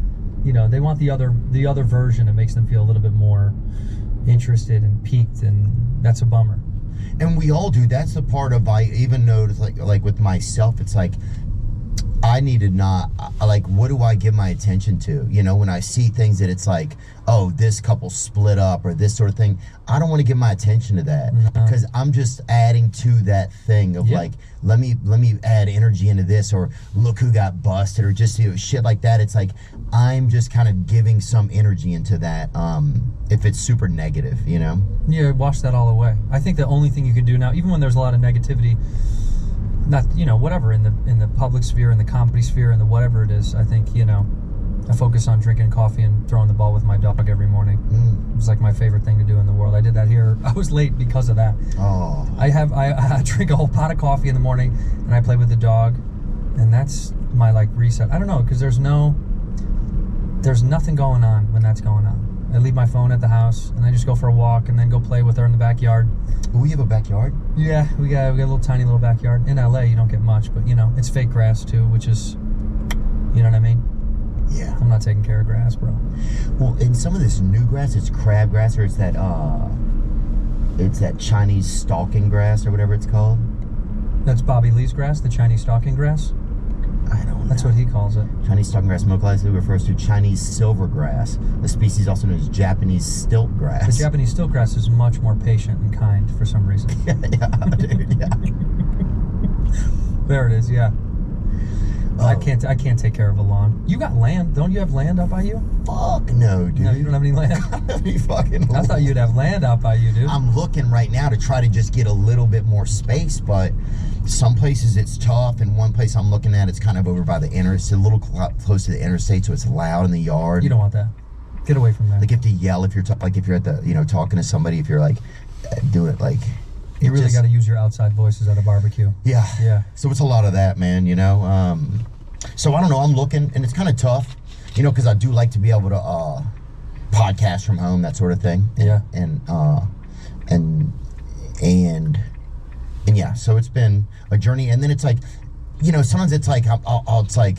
You know, they want the other version that makes them feel a little bit more interested and piqued, and that's a bummer. And we all do. That's the part of, I even noticed, like with myself, it's like I need to not, like, what do I give my attention to? You know, when I see things that it's like, oh, this couple split up or this sort of thing, I don't want to give my attention to that, because I'm just adding to that thing of like, let me add energy into this, or look who got busted, or just, you know, shit like that. It's like I'm just kind of giving some energy into that, if it's super negative, you know? Yeah, wash that all away. I think the only thing you can do now, even when there's a lot of negativity, not, you know, whatever, in the public sphere, in the comedy sphere, in the whatever it is, I think, you know, I focus on drinking coffee and throwing the ball with my dog every morning. It's like my favorite thing to do in the world. I did that here. I was late because of that. Oh. I drink a whole pot of coffee in the morning, and I play with the dog, and that's my like reset. I don't know, because there's nothing going on when that's going on. I leave my phone at the house, and I just go for a walk, and then go play with her in the backyard. We have a backyard? Yeah, we got a little tiny little backyard. In LA, you don't get much, but, you know, it's fake grass, too, which is, you know what I mean? Yeah. I'm not taking care of grass, bro. Well, in some of this new grass, it's crabgrass, or it's that Chinese stalking grass, or whatever it's called. That's Bobby Lee's grass, the Chinese stalking grass? I don't know. That's what he calls it. Chinese stalking grass locally refers to Chinese silver grass, a species also known as Japanese stilt grass. The Japanese stilt grass is much more patient and kind for some reason. Yeah, dude, yeah. There it is, yeah. Oh. I can't take care of a lawn. You got land. Don't you have land out by you? Fuck no, dude. No, you don't have any land? I don't have any fucking land. I thought you'd have land out by you, dude. I'm looking right now to try to just get a little bit more space, but some places it's tough, and one place I'm looking at, it's kind of over by the interstate, a little close to the interstate, so it's loud in the yard. You don't want that. Get away from there. Like you have to yell if you're if you're at the talking to somebody, if you're like doing it like. You really got to use your outside voices at a barbecue. Yeah. Yeah. So it's a lot of that, man. So I don't know. I'm looking, and it's kind of tough, because I do like to be able to podcast from home, that sort of thing. Yeah. And yeah. So it's been a journey, and then it's like, sometimes it's like it's like.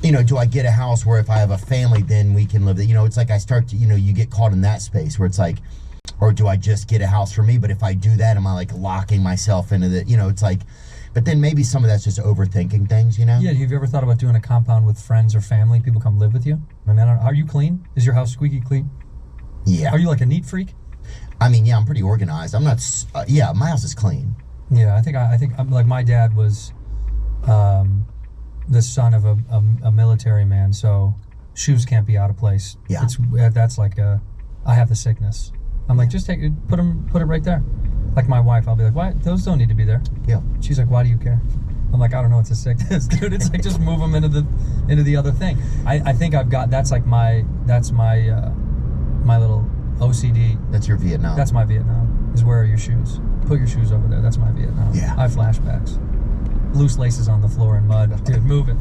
Do I get a house where if I have a family, then we can live there? It's like I start to, you get caught in that space where it's like, or do I just get a house for me? But if I do that, am I like locking myself into the, it's like, but then maybe some of that's just overthinking things, Yeah, have you ever thought about doing a compound with friends or family? People come live with you? I mean, are you clean? Is your house squeaky clean? Yeah. Are you like a neat freak? I mean, yeah, I'm pretty organized. I'm not, my house is clean. Yeah, I think like my dad was, the son of a military man, so shoes can't be out of place. Yeah. That's like I have the sickness. I'm like, just put it right there. Like my wife, I'll be like, why? Those don't need to be there. Yeah. She's like, why do you care? I'm like, I don't know, it's a sickness, dude. It's like, just move them into the other thing. I think I've got, that's my little OCD. That's your Vietnam. That's my Vietnam, is where are your shoes? Put your shoes over there. That's my Vietnam. Yeah. I have flashbacks. Loose laces on the floor in mud. Dude, move it.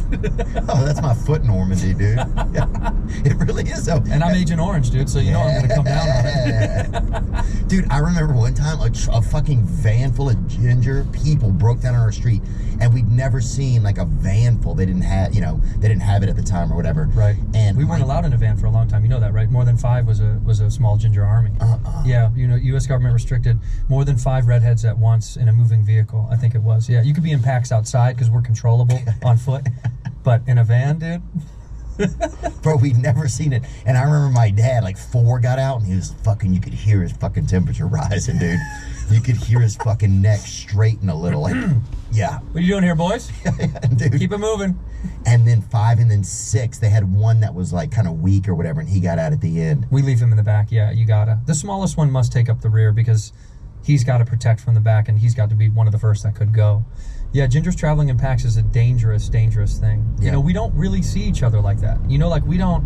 Oh, that's my foot Normandy, dude. Yeah. It really is, though. And I'm Agent Orange, dude, so I'm going to come down on it. Dude, I remember one time a fucking van full of ginger people broke down on our street, and we'd never seen like a van full. They didn't have, they didn't have it at the time or whatever. Right. And we weren't allowed in a van for a long time. You know that, right? More than 5 was a small ginger army. Yeah, U.S. government restricted more than 5 redheads at once in a moving vehicle. I think it was. Yeah, you could be in packs outside because we're controllable on foot, but in a van, dude. Bro, we'd never seen it. And I remember my dad, like 4 got out, and he was fucking, you could hear his fucking temperature rising, dude. You could hear his fucking neck straighten a little. Like, yeah. What are you doing here, boys? Dude. Keep it moving. And then 5 and then 6, they had one that was like kind of weak or whatever, and he got out at the end. We leave him in the back, yeah, you gotta. The smallest one must take up the rear because he's got to protect from the back, and he's got to be one of the first that could go. Yeah, gingers traveling in packs is a dangerous thing. Yeah. We don't really see each other like that. Like we don't.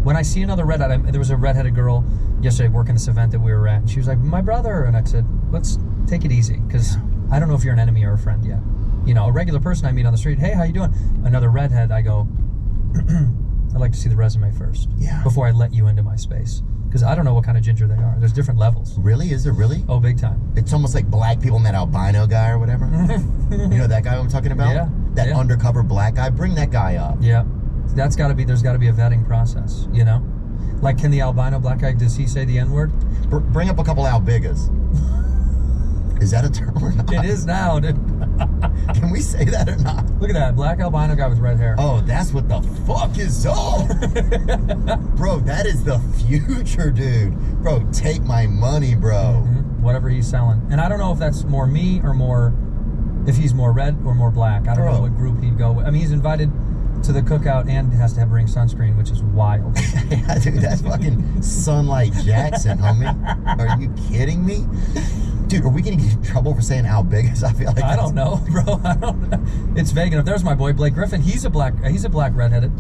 When I see another redhead, there was a redheaded girl yesterday working this event that we were at, and she was like, my brother, and I said, let's take it easy, because I don't know if you're an enemy or a friend yet. A regular person I meet on the street, hey, how you doing? Another redhead, I go, I'd like to see the resume first. Yeah. Before I let you into my space. Because I don't know what kind of ginger they are. There's different levels. Really? Is there really? Oh, big time. It's almost like black people and that albino guy or whatever. You know that guy I'm talking about? Yeah. That undercover black guy? Bring that guy up. Yeah. There's got to be a vetting process, Like, can the albino black guy, does he say the N-word? Bring up a couple albigas. Is that a term or not? It is now, dude. Can we say that or not? Look at that, black albino guy with red hair. Oh, that's what the fuck is up. Bro, that is the future, dude. Bro, take my money, bro. Mm-hmm. Whatever he's selling. And I don't know if that's more me or more, if he's more red or more black. I don't know what group he'd go with. I mean, he's invited to the cookout and has to bring sunscreen, which is wild. Yeah, dude, that's fucking Sunlight Jackson, homie. Are you kidding me? Dude, are we gonna get in trouble for saying how big? I feel like I don't know, bro. I don't know. It's vague enough. There's my boy Blake Griffin. He's a black redheaded.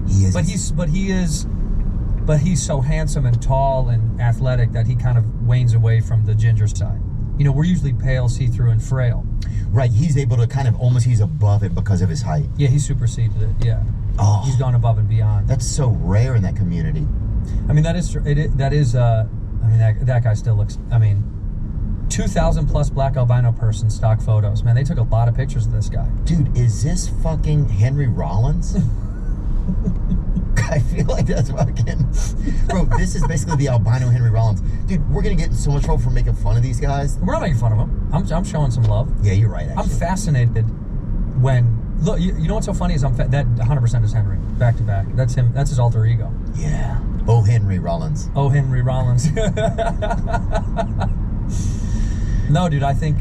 He is. But he's so handsome and tall and athletic that he kind of wanes away from the ginger side. We're usually pale, see-through, and frail. Right, he's able to kind of he's above it because of his height. Yeah, he superseded it. Yeah. Oh, he's gone above and beyond. That's so rare in that community. I mean, that is. That guy still looks. 2,000 plus black albino person stock photos. Man, they took a lot of pictures of this guy. Dude, is this fucking Henry Rollins? I feel like that's fucking... Bro, this is basically the albino Henry Rollins. Dude, we're going to get in so much trouble for making fun of these guys. We're not making fun of them. I'm showing some love. Yeah, you're right, actually. I'm fascinated when... Look, you know what's so funny is that 100% is Henry, back to back. That's him. That's his alter ego. Yeah. Oh, Henry Rollins. Oh, Henry Rollins. No, dude, I think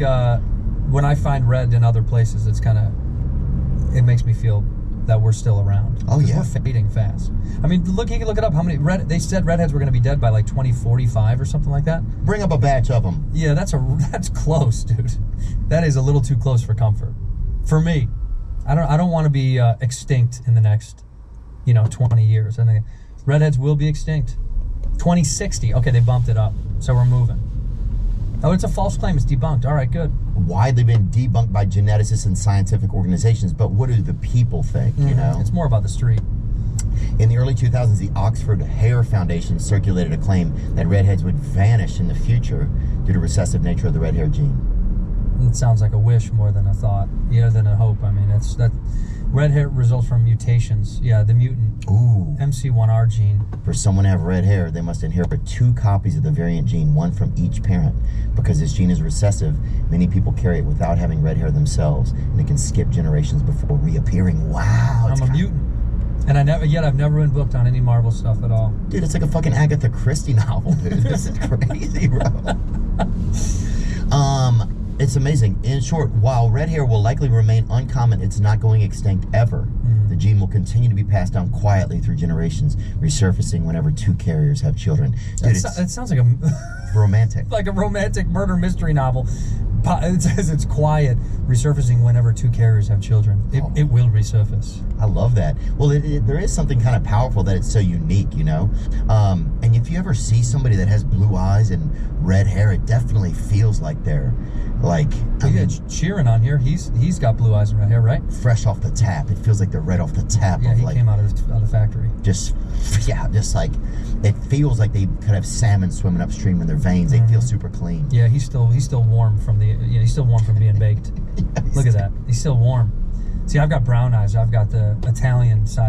when I find red in other places, it makes me feel that we're still around. Oh, 'Cause yeah. we're fading fast. I mean, look, you can look it up. How many they said redheads were going to be dead by like 2045 or something like that. Bring up a batch of them. Yeah, that's close, dude. That is a little too close for comfort. For me, I don't want to be extinct in the next, 20 years. I think redheads will be extinct. 2060. Okay, they bumped it up, so we're moving. Oh, it's a false claim. It's debunked. All right, good. Widely been debunked by geneticists and scientific organizations, but what do the people think, you know? It's more about the street. In the early 2000s, the Oxford Hair Foundation circulated a claim that redheads would vanish in the future due to recessive nature of the red hair gene. It sounds like a wish more than a thought, than a hope. I mean, that red hair results from mutations. Yeah, the mutant Ooh. MC1R gene. For someone to have red hair, they must inherit 2 copies of the variant gene, one from each parent. Because this gene is recessive, many people carry it without having red hair themselves, and it can skip generations before reappearing. Wow. I'm a mutant. And I've never been booked on any Marvel stuff at all. Dude, it's like a fucking Agatha Christie novel, dude. This is crazy, bro. It's amazing. In short, while red hair will likely remain uncommon, it's not going extinct ever. The gene will continue to be passed down quietly through generations, resurfacing whenever 2 carriers have children. Dude, It sounds like a romantic. like a romantic murder mystery novel. It says it's quiet, resurfacing whenever 2 carriers have children. It will resurface. I love that. Well, there is something kind of powerful that it's so unique, And if you ever see somebody that has blue eyes and red hair, it definitely feels like they're Sheeran on here. He's got blue eyes and red hair, right? fresh off the tap. It feels like they're right off the tap. Yeah, of he like, came out of the factory. just like it feels like they could have salmon swimming upstream in their veins. They feel super clean. Yeah, he's still warm from he's still warm from being baked. Look at that. He's still warm. See, I've got brown eyes. I've got the Italian side.